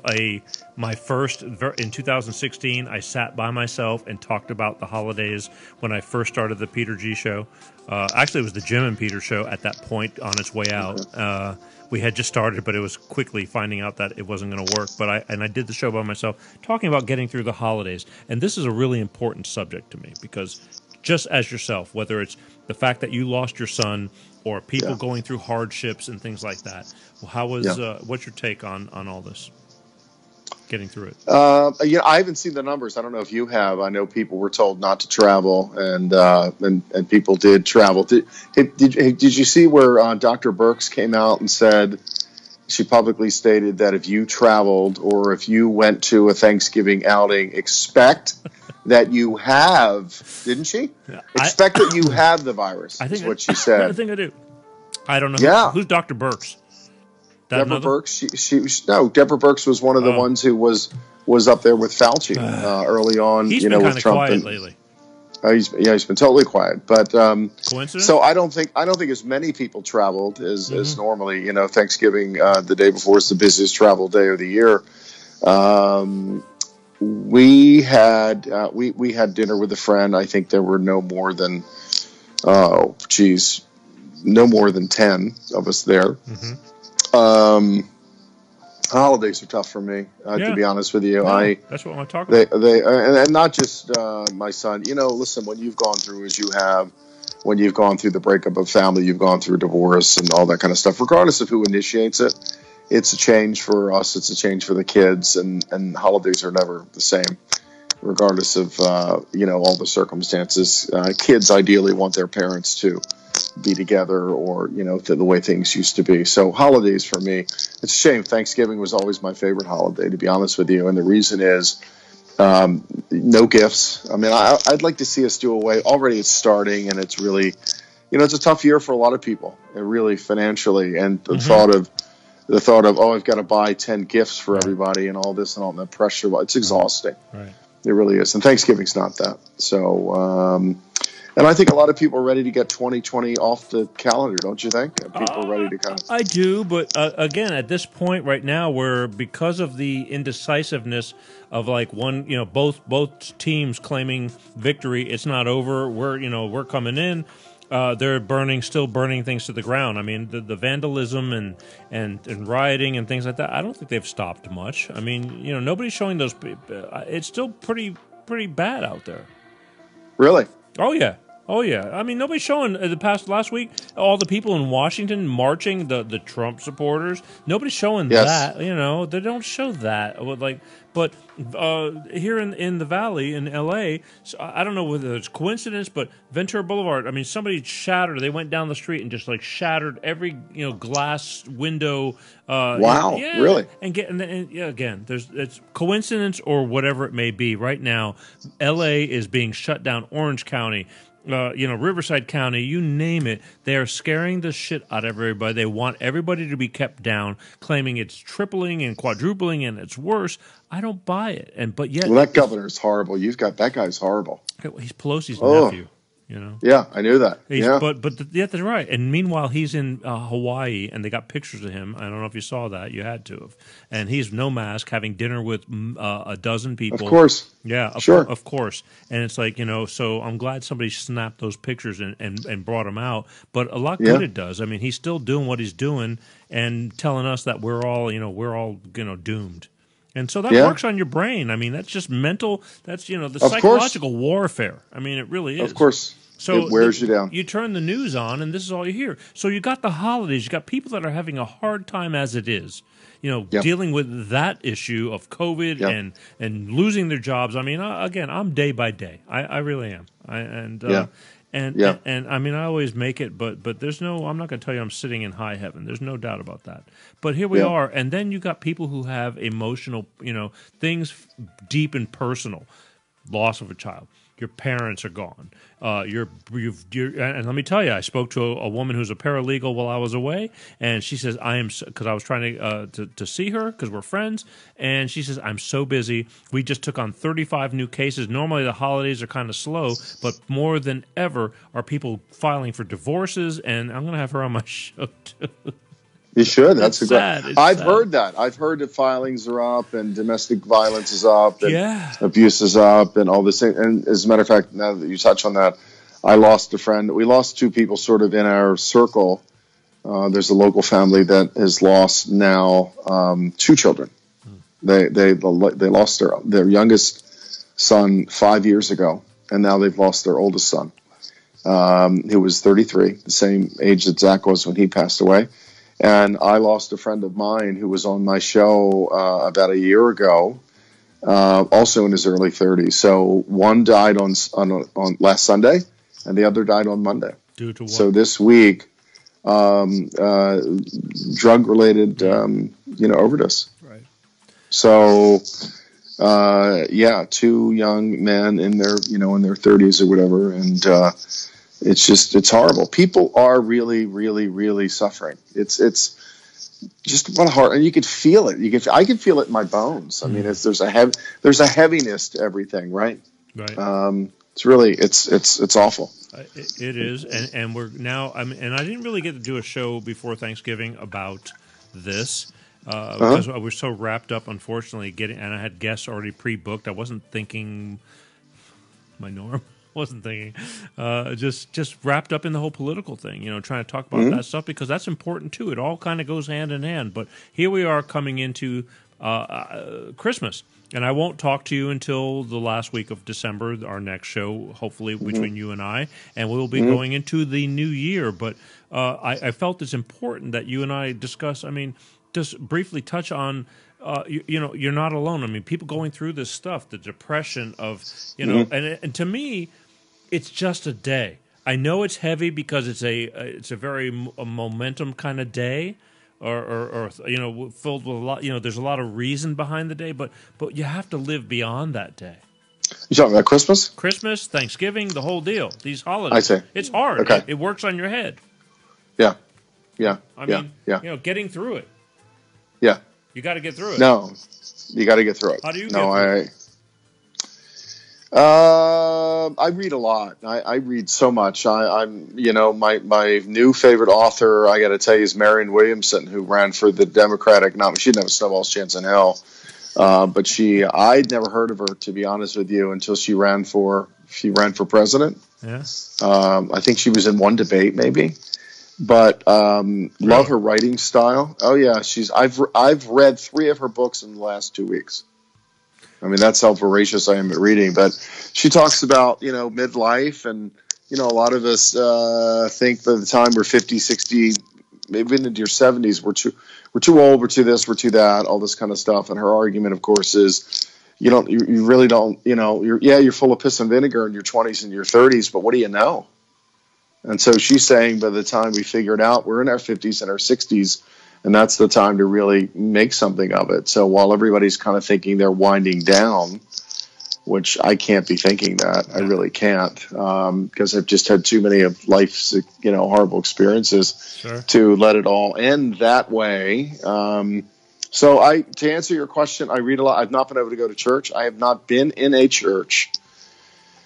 my first, in 2016, I sat by myself and talked about the holidays when I first started the Peter G. Show. Actually, it was the Jim and Peter Show at that point on its way out. We had just started, but it was quickly finding out that it wasn't going to work. But I did the show by myself, talking about getting through the holidays. And this is a really important subject to me because just as yourself, whether it's the fact that you lost your son or people going through hardships and things like that. Well, how was what's your take on all this? Getting through it. I haven't seen the numbers. I don't know if you have. I know people were told not to travel, and people did travel. Did you see where Dr. Birx came out and said she publicly stated that if you traveled or if you went to a Thanksgiving outing, expect that you have, didn't she? Expect that you have the virus. I think is what she said. I think I do. I don't know. Who's Dr. Birx? Deborah Birx. Deborah Birx was one of the ones who was up there with Fauci early on. He's been with Trump quiet lately. He's been totally quiet. But coincidence? So I don't think as many people traveled as normally. Thanksgiving the day before is the busiest travel day of the year. We had dinner with a friend. I think there were no more than 10 of us there. Holidays are tough for me, to be honest with you. That's what I'm talking about. And not just my son. Listen, when you've gone through as you have, when you've gone through the breakup of family, you've gone through divorce and all that kind of stuff, regardless of who initiates it, it's a change for us. It's a change for the kids, and holidays are never the same, regardless of all the circumstances. Kids ideally want their parents to be together, or to the way things used to be. So holidays for me, it's a shame. Thanksgiving was always my favorite holiday, to be honest with you, and the reason is no gifts. I mean, I'd like to see us do away. Already, it's starting, and it's really, it's a tough year for a lot of people, and really financially, and the thought of I've got to buy 10 gifts for everybody and all this and all that pressure. It's exhausting. Right. It really is. And Thanksgiving's not that. So, and I think a lot of people are ready to get 2020 off the calendar, don't you think? People are ready to kind of... I do, but again, at this point right now, where because of the indecisiveness of both teams claiming victory, it's not over. We're coming in. they're still burning things to the ground. I mean, the vandalism and rioting and things like that. I don't think they've stopped much. I mean, nobody's showing those. It's still pretty bad out there. Really? Oh yeah. Oh yeah. I mean, nobody's showing last week all the people in Washington marching, the Trump supporters. Nobody's showing that. They don't show that. But here in the Valley in L.A., so I don't know whether it's coincidence, but Ventura Boulevard. I mean, somebody shattered. They went down the street and just shattered every glass window. Wow. Yeah, really? And again, it's coincidence or whatever it may be. Right now, L.A. is being shut down. Orange County. Riverside County, you name it, they are scaring the shit out of everybody. They want everybody to be kept down, claiming it's tripling and quadrupling and it's worse. I don't buy it. But yet, that governor's horrible. That guy's horrible. He's Pelosi's nephew. Yeah, I knew that. But that's right. And meanwhile, he's in Hawaii, and they got pictures of him. I don't know if you saw that. You had to have. And he's no mask, having dinner with a dozen people. Of course. Yeah, sure. Of course. And it's so I'm glad somebody snapped those pictures and brought them out. But a lot good it does. I mean, he's still doing what he's doing and telling us that we're all doomed. And so that works on your brain. I mean, that's just mental. That's the psychological warfare. I mean, it really is. Of course. So it wears you down. You turn the news on, and this is all you hear. So you got the holidays. You got people that are having a hard time as it is. Dealing with that issue of COVID and losing their jobs. I mean, again, I'm day by day. I really am. And I mean, I always make it, but there's no. I'm not going to tell you I'm sitting in high heaven. There's no doubt about that. But here we are, and then you got people who have emotional, things deep and personal, loss of a child. Your parents are gone. And let me tell you, I spoke to a woman who's a paralegal while I was away, and she says because I was trying to see her because we're friends, and she says I'm so busy. We just took on 35 new cases. Normally the holidays are kind of slow, but more than ever are people filing for divorces, and I'm going to have her on my show too. You should. That's sad. I've heard that. I've heard that filings are up and domestic violence is up and abuse is up and all this thing. And as a matter of fact, now that you touch on that, I lost a friend. We lost two people sort of in our circle. There's a local family that has lost now two children. They lost their youngest son 5 years ago, and now they've lost their oldest son, who was 33, the same age that Zach was when he passed away. And I lost a friend of mine who was on my show about a year ago, also in his early 30s. So one died on last Sunday, and the other died on Monday. Due to what? So this week, drug-related, overdose. Right. So, two young men in their 30s or whatever, and. It's horrible. People are really, really, really suffering. It's just what hard, and you could feel it. I can feel it in my bones. I mean, there's a heaviness to everything, right? Right. It's really it's awful. It is, and we're now. I mean, and I didn't really get to do a show before Thanksgiving about this because I was so wrapped up, unfortunately, and I had guests already pre-booked. I wasn't thinking my norm. Wasn't thinking, just wrapped up in the whole political thing, trying to talk about that stuff because that's important too. It all kind of goes hand in hand. But here we are coming into Christmas, and I won't talk to you until the last week of December, our next show, hopefully between you and I, and we'll be going into the new year. But I felt it's important that you and I discuss. I mean, just briefly touch on. You're not alone. I mean, people going through this stuff, the depression of, and to me, it's just a day. I know it's heavy because it's a very momentum kind of day, or filled with a lot. There's a lot of reason behind the day, but you have to live beyond that day. You talking about Christmas? Christmas, Thanksgiving, the whole deal. These holidays. I see. It's hard. Okay. It works on your head. Yeah. I mean, getting through it. Yeah. You got to get through it. No, you got to get through it. How do you get through it? I read a lot. I read so much. I'm my new favorite author, I got to tell you, is Marianne Williamson, who ran for the Democratic nominee. She didn't have a snowball's chance in hell. But I'd never heard of her, to be honest with you, until she ran for president. Yeah. I think she was in one debate, maybe. But love her writing style. Oh yeah, I've read 3 of her books in the last 2 weeks. I mean, that's how voracious I am at reading. But she talks about, midlife, and a lot of us think by the time we're 50, 60, maybe into your 70s, we're too old, we're too this, we're too that, all this kind of stuff. And her argument, of course, is you really don't, you're full of piss and vinegar in your 20s and your 30s, but what do you know? And so she's saying by the time we figure it out, we're in our 50s and our 60s, and that's the time to really make something of it. So while everybody's kind of thinking they're winding down, which I can't be thinking that, I really can't, because I've just had too many of life's, horrible experiences to let it all end that way. So to answer your question, I read a lot. I've not been able to go to church. I have not been in a church.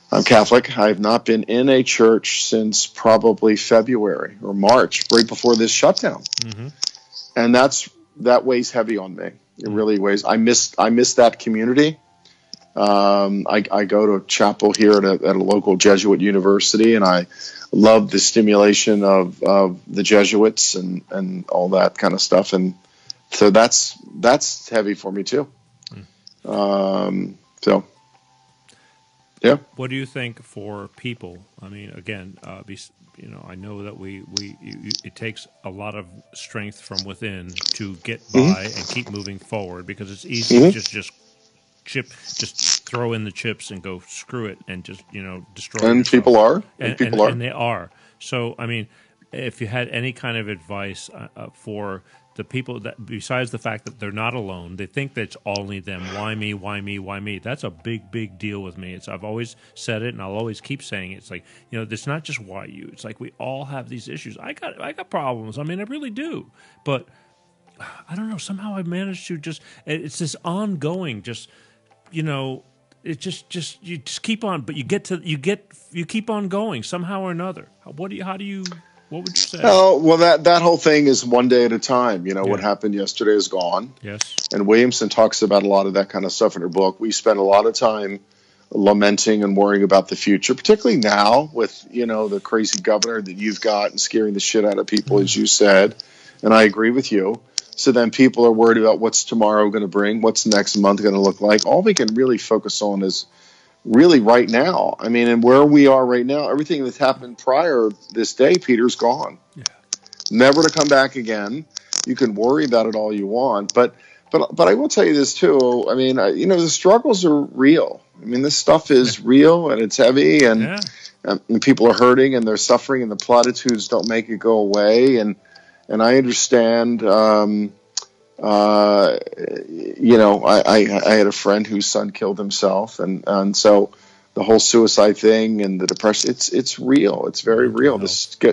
I'm Catholic. I have not been in a church since probably February or March, right before this shutdown. Mm-hmm. And that weighs heavy on me. It really weighs. I miss that community. I go to a chapel here at a local Jesuit university, and I love the stimulation of the Jesuits and all that kind of stuff. And so that's heavy for me too. So. Yeah. What do you think for people? I mean, again, I know that it takes a lot of strength from within to get by and keep moving forward, because it's easy to just throw in the chips and go screw it and just destroy. And yourself. People are, and they are. So I mean, if you had any kind of advice for the people that, besides the fact that they're not alone, they think that it's only them. Why me? Why me? Why me? That's a big, big deal with me. I've always said it, and I'll always keep saying it. It's like, it's not just why you. It's like we all have these issues. I got problems. I mean, I really do. But I don't know. Somehow I've managed to it's this ongoing, it just you just keep on, but you keep on going somehow or another. What would you say? Oh, well, that whole thing is one day at a time. What happened yesterday is gone. Yes. And Williamson talks about a lot of that kind of stuff in her book. We spend a lot of time lamenting and worrying about the future, particularly now with, the crazy governor that you've got and scaring the shit out of people, as you said. And I agree with you. So then people are worried about what's tomorrow going to bring, what's next month going to look like. All we can really focus on is really right now. I mean, and where we are right now, everything that's happened prior this day, Peter's gone. Yeah. Never to come back again. You can worry about it all you want, but I will tell you this too. I mean, the struggles are real. I mean, this stuff is real, and it's heavy, and people are hurting and they're suffering, and the platitudes don't make it go away. And I understand. I had a friend whose son killed himself, and so the whole suicide thing and the depression, it's real. It's very real.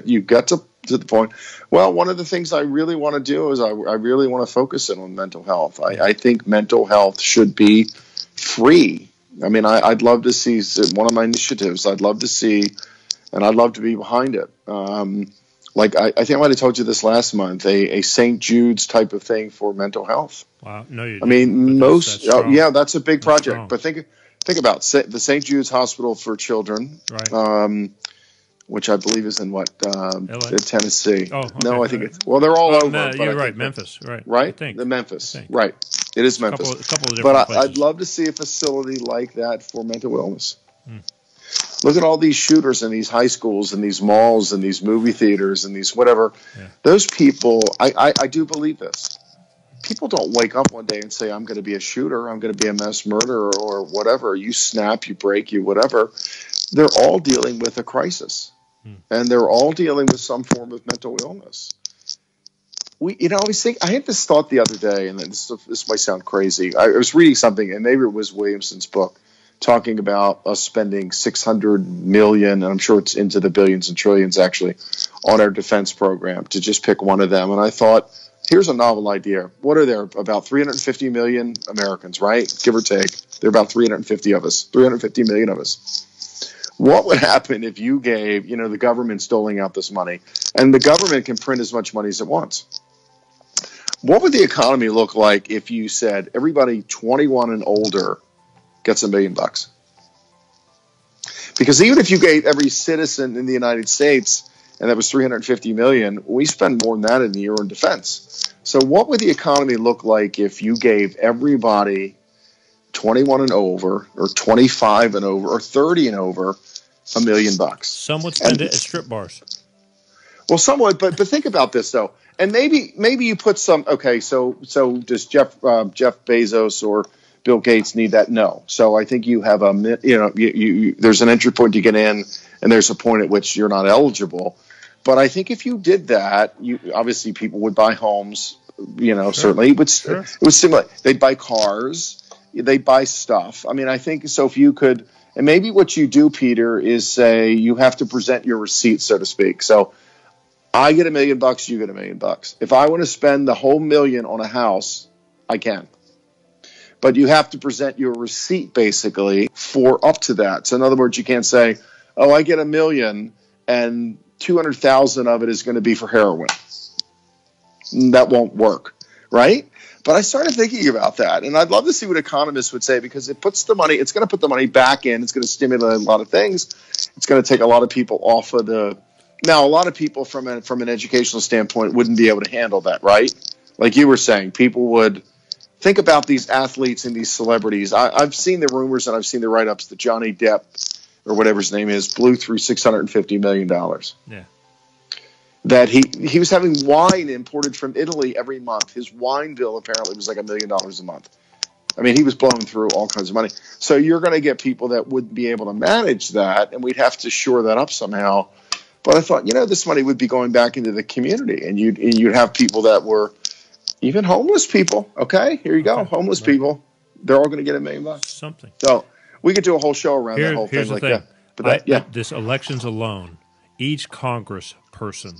You got to the point. Well, one of the things I really want to do is I really want to focus in on mental health. I think mental health should be free. I mean, I'd love to see one of my initiatives. I'd love to see, and I'd love to be behind it. Like I think I might have told you this last month, a St. Jude's type of thing for mental health. Wow, no, you didn't. I mean, that's a big project. Strong. But think about the St. Jude's Hospital for Children, right? Which I believe is in Tennessee. Oh, okay. No, I think it's they're all over. You're right, Memphis, right? Right, the Memphis, right? It is Memphis. A couple of different places. I'd love to see a facility like that for mental illness. Look at all these shooters in these high schools and these malls and these movie theaters and these whatever. Yeah. Those people, I do believe this. People don't wake up one day and say, I'm going to be a shooter, I'm going to be a mass murderer or whatever. You snap, you break, you whatever. They're all dealing with a crisis. And they're all dealing with some form of mental illness. I had this thought the other day, and this might sound crazy. I was reading something, and maybe it was Williamson's book, talking about us spending $600 million, and I'm sure it's into the billions and trillions actually, on our defense program, to just pick one of them. And I thought, here's a novel idea. What are there? About 350 million Americans, right? Give or take. There are about 350 million of us. What would happen if you gave, the government's doling out this money, and the government can print as much money as it wants? What would the economy look like if you said everybody 21 and older gets $1 million? Because even if you gave every citizen in the United States, and that was 350 million, we spend more than that in a year on defense. So what would the economy look like if you gave everybody 21 and over, or 25 and over, or 30 and over $1 million? Some would spend it at strip bars. Well, some would, but think about this though, and maybe you put some. Okay, so does Jeff Bezos or Bill Gates need that? No. So I think you have there's an entry point to get in, and there's a point at which you're not eligible. But I think if you did that, obviously people would buy homes. Sure. Certainly it would stimulate. They'd buy cars. They'd buy stuff. I mean, I think so. If you could, and maybe what you do, Peter, is say you have to present your receipt, so to speak. So I get $1 million, you get $1 million. If I want to spend the whole $1 million on a house, I can. But you have to present your receipt basically for up to that. So in other words, you can't say, "Oh, I get $1 million and 200,000 of it is going to be for heroin." That won't work, right? But I started thinking about that, and I'd love to see what economists would say, because it puts the money. It's going to put the money back in. It's going to stimulate a lot of things. It's going to take a lot of people off of the. Now, a lot of people from an educational standpoint wouldn't be able to handle that, right? Like you were saying, people would think about these athletes and these celebrities. I've seen the rumors and I've seen the write-ups that Johnny Depp, or whatever his name is, blew through $650 million. Yeah. That he was having wine imported from Italy every month. His wine bill apparently was like $1 million a month. I mean, he was blowing through all kinds of money. So you're going to get people that wouldn't be able to manage that, and we'd have to shore that up somehow. But I thought, this money would be going back into the community, and you'd have people that were even homeless people. Okay, here you go, homeless people. They're all going to get $1 million. Something. So we could do a whole show around that whole thing. Here's the thing. But this elections alone, each Congress person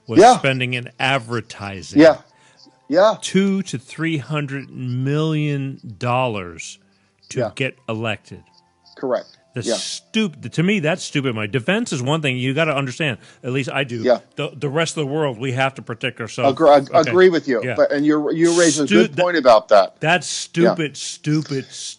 was spending in advertising. Yeah. $200 to $300 million to get elected. Correct. Stupid. To me, that's stupid. My defense is one thing. You got to understand. At least I do. Yeah. The rest of the world, we have to protect ourselves. Agree with you. Yeah. And you're raising a good point about that. That's stupid.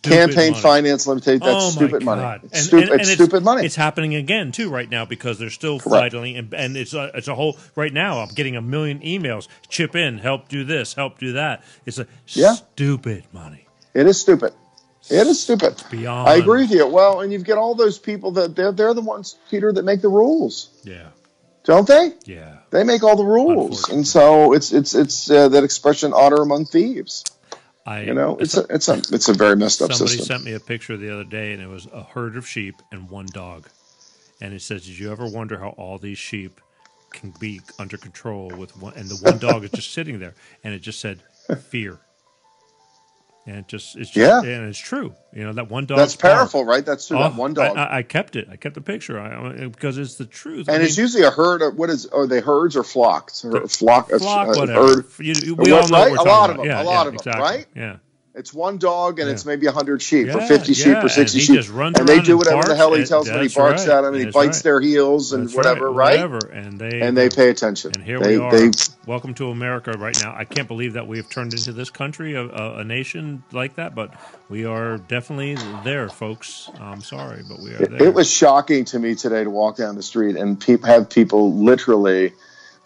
Campaign money. finance limitation. That's stupid money. It's stupid money. It's happening again too right now, because they're still fighting, and it's a whole. Right now, I'm getting 1 million emails. Chip in, help do this, help do that. It's stupid money. It is stupid. It is stupid. Beyond. I agree with you. Well, and you've got all those people that they're the ones, Peter, that make the rules. Yeah. Don't they? Yeah. They make all the rules, and so it's that expression "honor among thieves." It's a very messed up system. Somebody sent me a picture the other day, and it was a herd of sheep and one dog, and it says, "Did you ever wonder how all these sheep can be under control with one?" And the one dog is just sitting there, and it just said, "Fear." And it's true. That one dog. That's powerful, right? That's true. That one dog. I kept it. I kept the picture because it's the truth. And it's usually a herd. Are they herds or flocks? Flock, whatever. Herd. We all know right? What we're a lot of about. them. A lot of them, exactly. right? Yeah. It's one dog, and it's maybe 100 sheep, or 50 sheep, or 60 and sheep, just runs and they around do and whatever the barks, hell he tells them. He barks at them, and he bites their heels, and whatever, right? And they pay attention. And here we are. Welcome to America right now. I can't believe that we have turned into this country, a nation like that, but we are definitely there, folks. I'm sorry, but we are there. It was shocking to me today to walk down the street and have people literally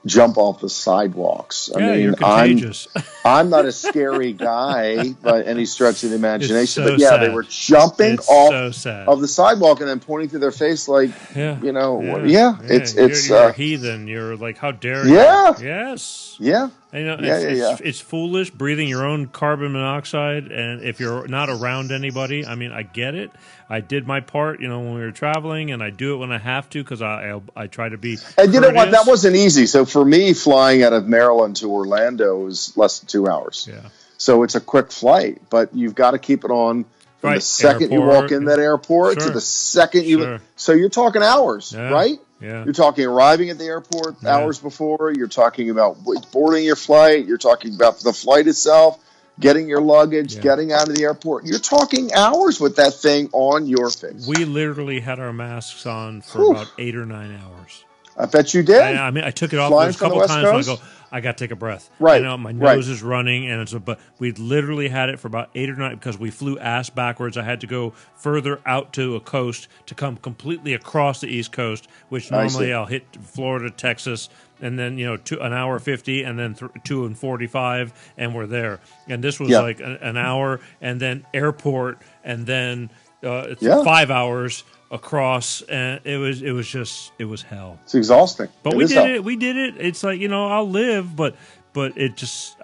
jump off the sidewalks. I mean, you're contagious. I'm not a scary guy by any stretch of the imagination, but sad. They were jumping off so of the sidewalk and then pointing to their face like, it's you're a heathen. You're like, how dare you? Yeah. Yes. Yeah. It's foolish breathing your own carbon monoxide, and if you're not around anybody, I mean, I get it. I did my part, when we were traveling, and I do it when I have to because I try to be. And courteous. You know what? That wasn't easy. So for me, flying out of Maryland to Orlando was less than 2 hours. Yeah. So it's a quick flight, but you've got to keep it on from the second you walk in that airport to the second you. So you're talking hours, right? Yeah. You're talking arriving at the airport hours before. You're talking about boarding your flight. You're talking about the flight itself, getting your luggage, getting out of the airport. You're talking hours with that thing on your face. We literally had our masks on for about 8 or 9 hours. I bet you did. I mean, I took it off a couple times. And I got to take a breath. Right. You know, my Right. nose is running, and but we literally had it for about 8 or 9 because we flew ass backwards. I had to go further out to a coast to come completely across the East Coast, which normally I'll hit Florida, Texas, and then an hour 50, and then 2 and 45, and we're there. And this was like an hour, and then airport, and then 5 hours across, and it was hell. It's exhausting. But we did it. We did it. It's like, I'll live, but it's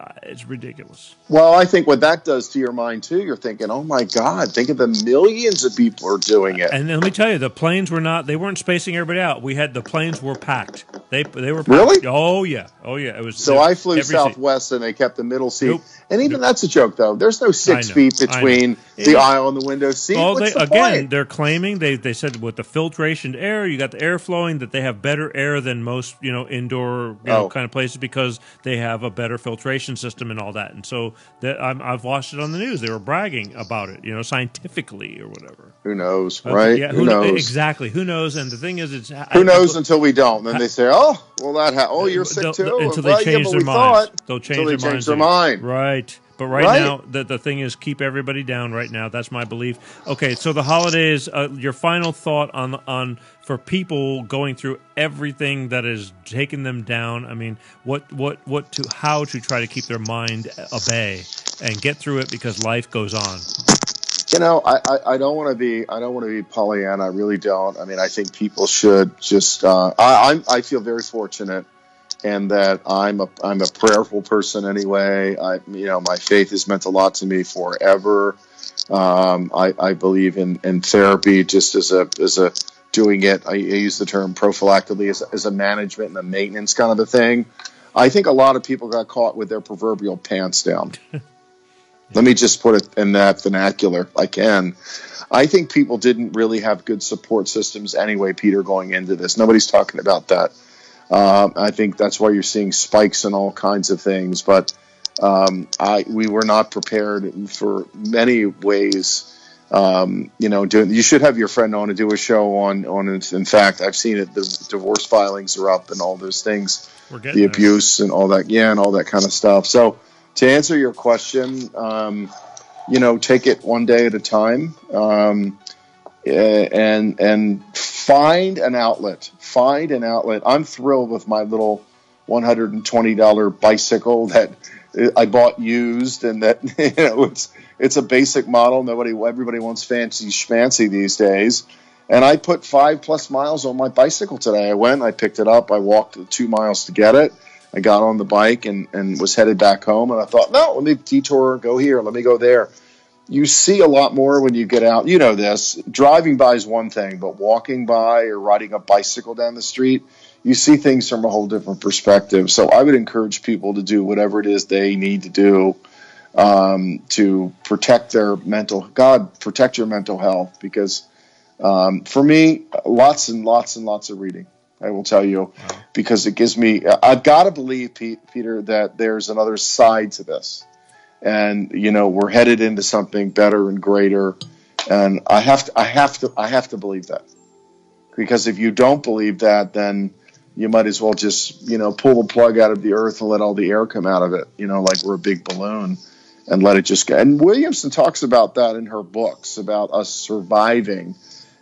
ridiculous. Well, I think what that does to your mind too, you're thinking, oh my God, think of the millions of people are doing it. And then let me tell you, the planes they weren't spacing everybody out. The planes were packed. They were packed. Really? Oh yeah. It was. So I flew Southwest, and they kept the middle seat. Nope. And even that's a joke, though. There's no 6 feet between the aisle and the window seat. Well, What's the point? they're claiming they said with the filtration air, you got the air flowing, that they have better air than most indoor kind of places because they have a better filtration system and all that. And so I've watched it on the news. They were bragging about it, scientifically or whatever. Who knows, right? Yeah, who knows? Exactly. Who knows? And the thing is, who knows until we don't. Then they say, "Oh, well, you're sick too." Until they change their minds. They'll change their mind. Right. But now, the thing is, keep everybody down right now. That's my belief. Okay, so the holidays. Your final thought on for people going through everything that is taking them down. I mean, how to try to keep their mind at bay and get through it because life goes on. I don't want to be Pollyanna. I really don't. I mean, I think people should just. I feel very fortunate, and that I'm a prayerful person anyway. My faith has meant a lot to me forever. I believe in therapy just as a doing it. I use the term prophylactically as a management and a maintenance kind of a thing. I think a lot of people got caught with their proverbial pants down. Let me just put it in that vernacular. I think people didn't really have good support systems anyway, Peter, going into this. Nobody's talking about that. I think that's why you're seeing spikes in all kinds of things. But we were not prepared for many ways. You should have your friend on to do a show on it. In fact, I've seen it. The divorce filings are up and all those things, the abuse and all that. Yeah, and all that kind of stuff. So to answer your question, take it one day at a time, and find an outlet. I'm thrilled with my little $120 bicycle that I bought used, and that it's a basic model. Everybody wants fancy schmancy these days. And I put 5+ miles on my bicycle today. I picked it up. I walked 2 miles to get it. I got on the bike and was headed back home. And I thought, no, let me detour, go here, let me go there. You see a lot more when you get out. You know this. Driving by is one thing, but walking by or riding a bicycle down the street, you see things from a whole different perspective. So I would encourage people to do whatever it is they need to do to protect their protect your mental health. Because for me, lots and lots and lots of reading, I will tell you, because it gives me, I've got to believe, Peter, that there's another side to this. And, we're headed into something better and greater. And I have to believe that, because if you don't believe that, then you might as well just, pull the plug out of the earth and let all the air come out of it, like we're a big balloon, and let it just go. And Williamson talks about that in her books, about us surviving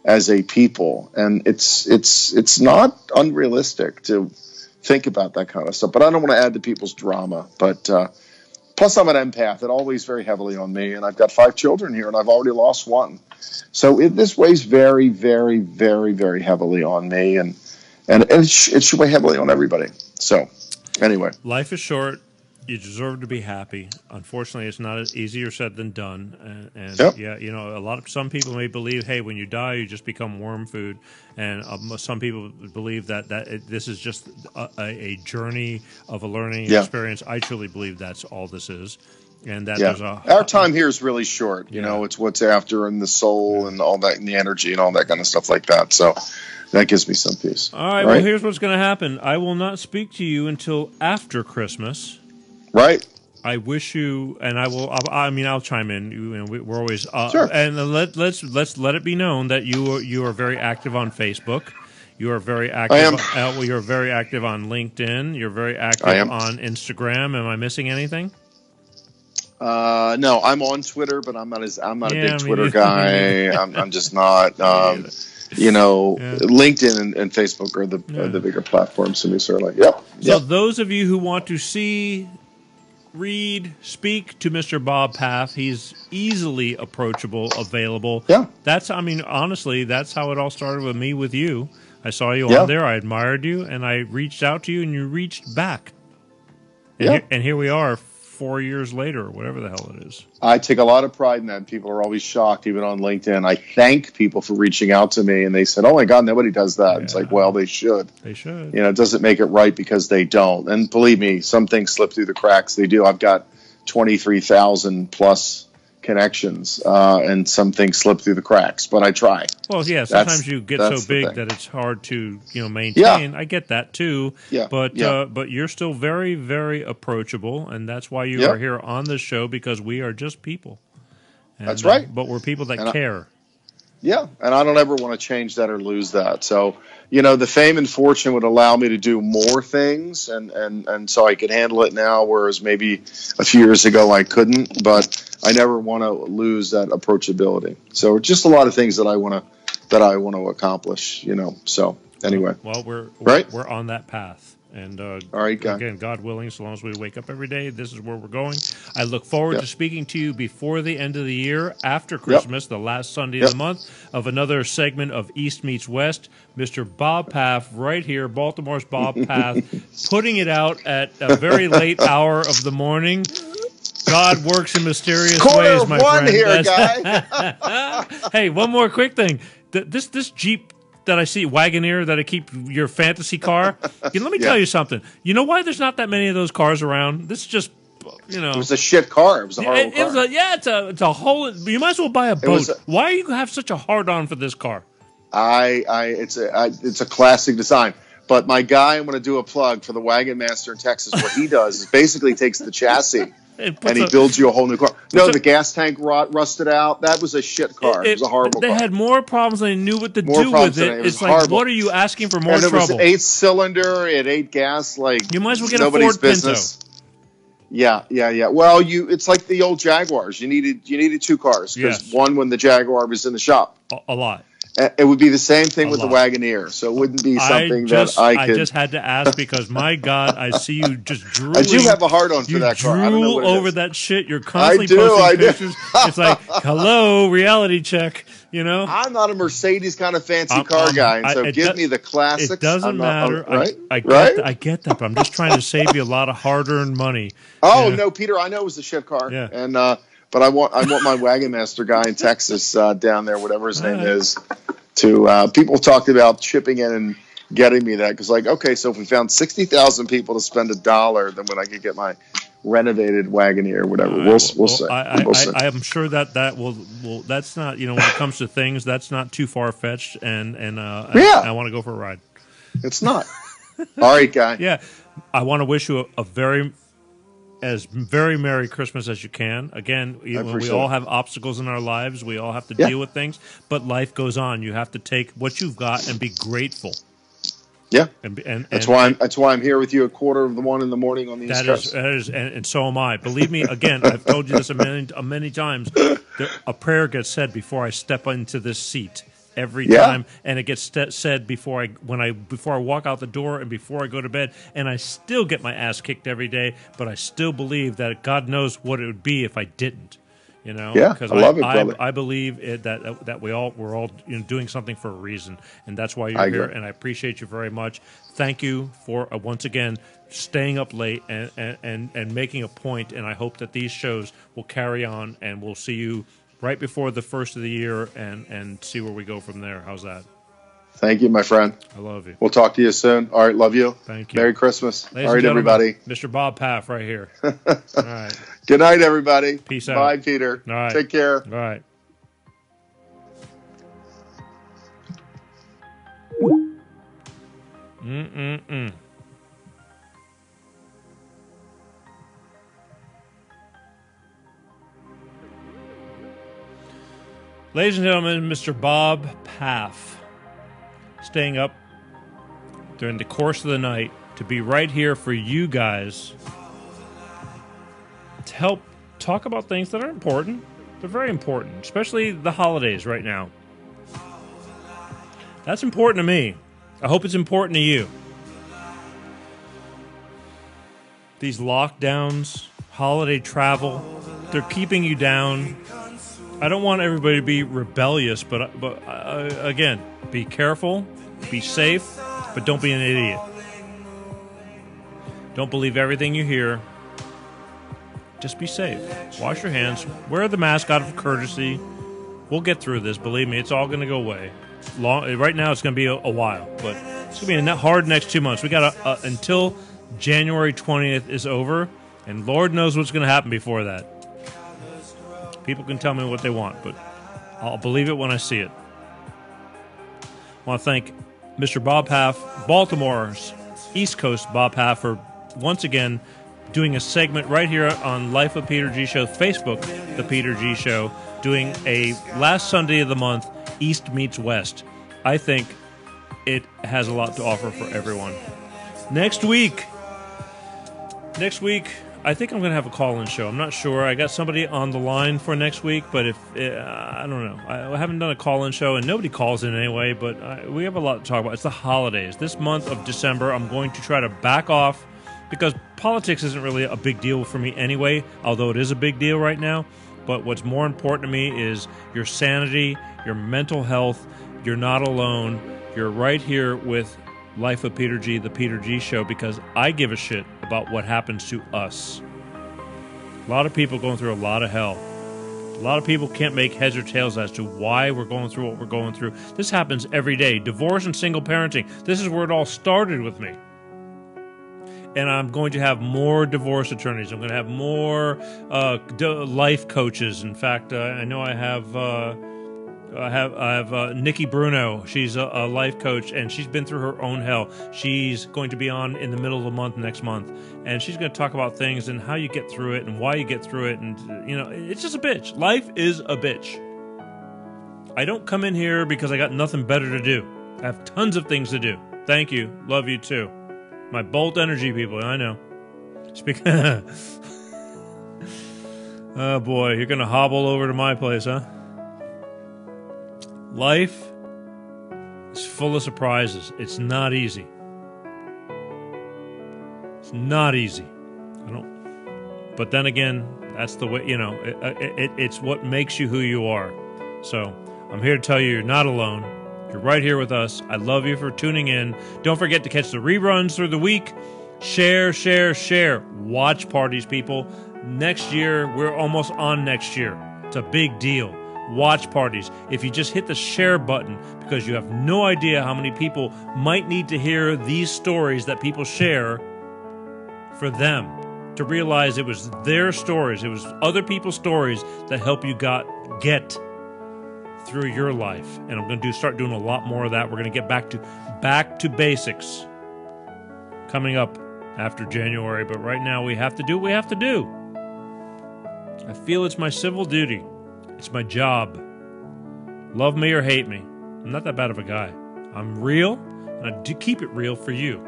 as a people. And it's not unrealistic to think about that kind of stuff. But I don't want to add to people's drama. But plus, I'm an empath. It all weighs very heavily on me. And I've got 5 children here, and I've already lost one. So this weighs very, very, very, very heavily on me. And it should weigh heavily on everybody. So anyway. Life is short. You deserve to be happy. Unfortunately, it's not as easier said than done. And yeah, some people may believe, hey, when you die, you just become worm food. And some people believe that this is just a journey of a learning experience. I truly believe that's all this is. And that there's our time here is really short. It's what's after, and the soul and all that, and the energy and all that kind of stuff like that. So that gives me some peace. All right. Well, here's what's going to happen. I will not speak to you until after Christmas. Right. I wish you, and I will. I'll chime in. We're always sure. And let's let it be known that you are very active on Facebook. You are very I active. am. Well, you're very active on LinkedIn. You're very active I am. on Instagram. Am I missing anything? No, I'm on Twitter, but I'm not a Yeah, big me Twitter neither. Me guy. neither. I'm just not. Me neither. Yeah. LinkedIn and Facebook are the bigger platforms to me. Certainly. Yep. So Yep. those of you who want to see, read, speak to Mr. Bob Paff, he's easily approachable, available. Yeah. Honestly, that's how it all started with me with you. I saw you Yeah. on there, I admired you, and I reached out to you, and you reached back. And, Yeah. and here we are 4 years later, or whatever the hell it is. I take a lot of pride in that. People are always shocked, even on LinkedIn. I thank people for reaching out to me, and they said, "Oh my God, nobody does that." Yeah. It's like, well, they should. They should. It doesn't make it right because they don't. And believe me, some things slip through the cracks. They do. I've got 23,000 plus connections, and some things slip through the cracks, but I try. Well, yeah, sometimes you get so big that it's hard to maintain. Yeah. I get that too. Yeah. But you're still very, very approachable, and that's why you are here on the show, because we are just people. And, that's right. But we're people that care. Yeah, and I don't ever want to change that or lose that. So, the fame and fortune would allow me to do more things, and so I could handle it now, whereas maybe a few years ago I couldn't. But I never want to lose that approachability. So, just a lot of things that I want to accomplish. So anyway, well, we're on that path. And all right, again, God willing, so long as we wake up every day, this is where we're going. I look forward to speaking to you before the end of the year, after Christmas, the last Sunday of the month, of another segment of East Meets West. Mr. Bob Paff, right here, Baltimore's Bob Paff, putting it out at a very late hour of the morning. God works in mysterious ways, my friend. Here, guy. Hey, one more quick thing. This Jeep that I see, Wagoneer, that I keep, your fantasy car. Let me tell you something. You know why there's not that many of those cars around? This is just, It was a shit car. It was a horrible car. It's a whole. You might as well buy a boat. Why do you have such a hard on for this car? It's a classic design. But my guy, I'm going to do a plug for the Wagon Master in Texas. What he does is basically takes the chassis and he builds you a whole new car. No, the gas tank rusted out. That was a shit car. It was a horrible car. They had more problems than they knew what to do with it. It's like, horrible. What are you asking for more trouble? It was 8-cylinder. It ate gas like you might as well get a Ford business. Pinto. Yeah. Well, it's like the old Jaguars. You needed two cars because one when the Jaguar was in the shop. A lot. It would be the same thing with the Wagoneer, so it wouldn't be something that I could. I just had to ask because, my God, I see you just drooling. I do have a hard on for that car. You drool over that shit. You're constantly posting pictures. It's like, hello, reality check. I'm not a Mercedes kind of fancy car guy, and so give me the classics. It doesn't matter. Right? I get that, but I'm just trying to save you a lot of hard-earned money. Oh, no, Peter, I know it was a shit car. Yeah. And but I want my Wagon Master guy in Texas down there, whatever his name is, to people talked about chipping in and getting me that because okay, so if we found 60,000 people to spend $1, then when I could get my renovated Wagoneer, whatever, we'll see. I am sure that will that's not when it comes to things, that's not too far fetched, and I want to go for a ride. It's not. All right, guy. Yeah, I want to wish you a very Merry Christmas as you can. Again, we all have obstacles in our lives. We all have to deal with things, but life goes on. You have to take what you've got and be grateful. Yeah, and that's why I'm here with you at 1:15 in the morning on the East Coast. That is, and so am I. Believe me, again, I've told you this many times. A prayer gets said before I step into this seat. Every time, and it gets said before I walk out the door and before I go to bed, and I still get my ass kicked every day, but I still believe that God knows what it would be if I didn't. Yeah, I love it, brother. I believe that we're all doing something for a reason, and that's why you're here. And I appreciate you very much. Thank you for once again staying up late and making a point. And I hope that these shows will carry on, and we'll see you right before the first of the year and see where we go from there. How's that? Thank you, my friend. I love you. We'll talk to you soon. All right, love you. Thank you. Merry Christmas. Ladies all right, everybody. Mr. Bob Paff right here. All right. Good night, everybody. Peace out. Bye, Peter. All right. Take care. All right. Ladies and gentlemen, Mr. Bob Paff, staying up during the course of the night to be right here for you guys to help talk about things that are important. They're very important, especially the holidays right now. That's important to me. I hope it's important to you. These lockdowns, holiday travel, they're keeping you down. I don't want everybody to be rebellious, but again, be careful, be safe, but don't be an idiot. Don't believe everything you hear. Just be safe. Wash your hands. Wear the mask out of courtesy. We'll get through this. Believe me, it's all going to go away. Right now, it's going to be a while, but it's going to be a hard next 2 months. We got until January 20th is over, and Lord knows what's going to happen before that. People can tell me what they want, but I'll believe it when I see it. I want to thank Mr. Bob Paff, Baltimore's East Coast Bob Paff, for once again doing a segment right here on Life of Peter G. Show, Facebook, The Peter G. Show, doing a last Sunday of the month, East meets West. I think it has a lot to offer for everyone. Next week, I think I'm going to have a call-in show. I'm not sure. I got somebody on the line for next week, but I don't know. I haven't done a call-in show, and nobody calls in anyway, but we have a lot to talk about. It's the holidays. This month of December, I'm going to try to back off because politics isn't really a big deal for me anyway, although it is a big deal right now. But what's more important to me is your sanity, your mental health. You're not alone. You're right here with Life of Peter G, The Peter G Show, because I give a shit about what happens to us. A lot of people going through a lot of hell. A lot of people can't make heads or tails as to why we're going through what we're going through. This happens every day. Divorce and single parenting. This is where it all started with me. And I'm going to have more divorce attorneys. I'm going to have more life coaches. In fact, I know I have Nikki Bruno. She's a life coach, and she's been through her own hell. She's going to be on in the middle of the month next month, and she's going to talk about things and how you get through it and why you get through it. And it's just a bitch. Life is a bitch. I don't come in here because I got nothing better to do. I have tons of things to do. Thank you. Love you too. My Bolt Energy people, I know. Oh boy, you're going to hobble over to my place, huh? Life is full of surprises. It's not easy. It's not easy. But then again, that's the way, it's what makes you who you are. So I'm here to tell you, you're not alone. You're right here with us. I love you for tuning in. Don't forget to catch the reruns through the week. Share, share, share. Watch parties, people. Next year, we're almost on next year. It's a big deal. Watch parties. If you just hit the share button, because you have no idea how many people might need to hear these stories that people share for them, to realize it was their stories, it was other people's stories that help you get through your life. And I'm going to start doing a lot more of that. We're going to get back to basics coming up after January. But right now we have to do what we have to do. I feel it's my civil duty. It's my job. Love me or hate me. I'm not that bad of a guy. I'm real, and I do keep it real for you.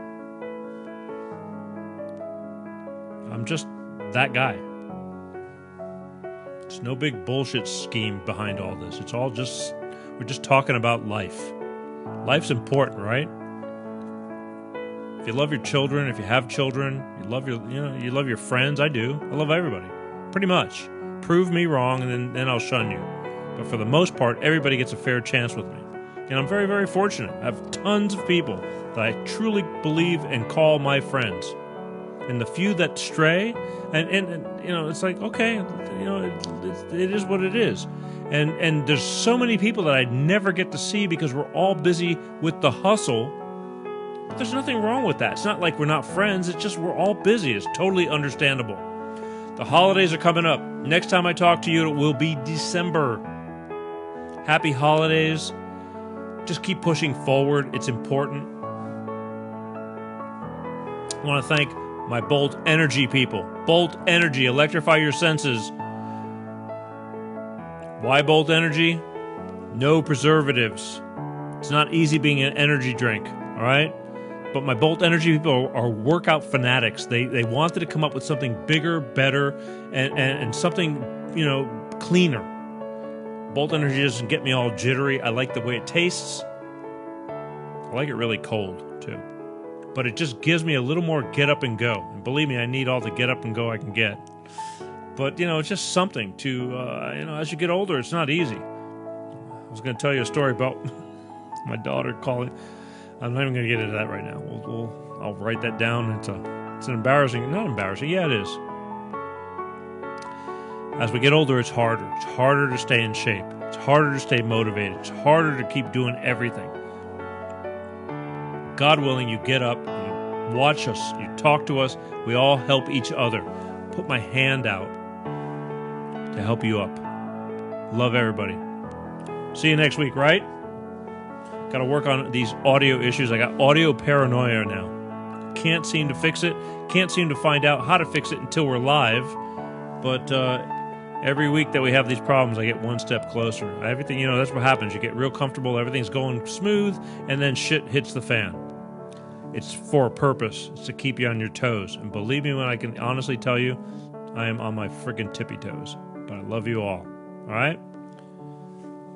I'm just that guy. There's no big bullshit scheme behind all this. It's all just, we're just talking about life. Life's important, right? If you love your children, if you have children, you love your friends. I do. I love everybody. Pretty much. Prove me wrong, and then I'll shun you. But for the most part, everybody gets a fair chance with me. And I'm very, very fortunate. I have tons of people that I truly believe and call my friends. And the few that stray, and it's like, okay, it is what it is. And there's so many people that I never get to see because we're all busy with the hustle. But there's nothing wrong with that. It's not like we're not friends. It's just we're all busy. It's totally understandable. The holidays are coming up. Next time I talk to you, it will be December. Happy holidays. Just keep pushing forward. It's important. I want to thank my Bolt Energy people. Bolt Energy. Electrify your senses. Why Bolt Energy? No preservatives. It's not easy being an energy drink. All right? But my Bolt Energy people are workout fanatics. They wanted to come up with something bigger, better, and something, cleaner. Bolt Energy doesn't get me all jittery. I like the way it tastes. I like it really cold, too. But it just gives me a little more get up and go. And believe me, I need all the get up and go I can get. But, it's just something to, as you get older, it's not easy. I was going to tell you a story about my daughter calling. I'm not even going to get into that right now. I'll write that down. It's an embarrassing, not embarrassing. Yeah, it is. As we get older, it's harder. It's harder to stay in shape. It's harder to stay motivated. It's harder to keep doing everything. God willing, you get up, you watch us, you talk to us. We all help each other. Put my hand out to help you up. Love everybody. See you next week, right? Got to work on these audio issues. I got audio paranoia now. Can't seem to fix it. Can't seem to find out how to fix it until we're live. But every week that we have these problems, I get one step closer. Everything, that's what happens. You get real comfortable. Everything's going smooth, and then shit hits the fan. It's for a purpose. It's to keep you on your toes. And believe me when I can honestly tell you, I am on my freaking tippy toes. But I love you all. All right?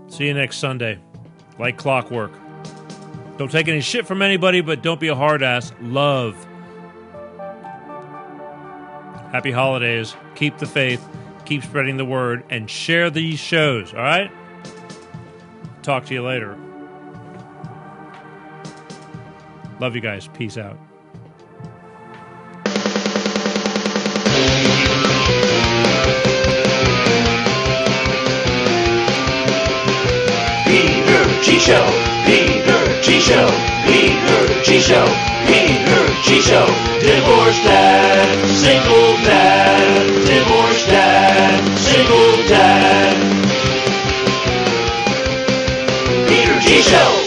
See you next Sunday. Like clockwork. Don't take any shit from anybody, but don't be a hard ass. Love. Happy holidays. Keep the faith. Keep spreading the word. And share these shows. All right? Talk to you later. Love you guys. Peace out. G-Show, Peter G-Show, Peter G-Show, Peter G-Show. Divorced dad, single dad, divorced dad, single dad. Peter G-Show.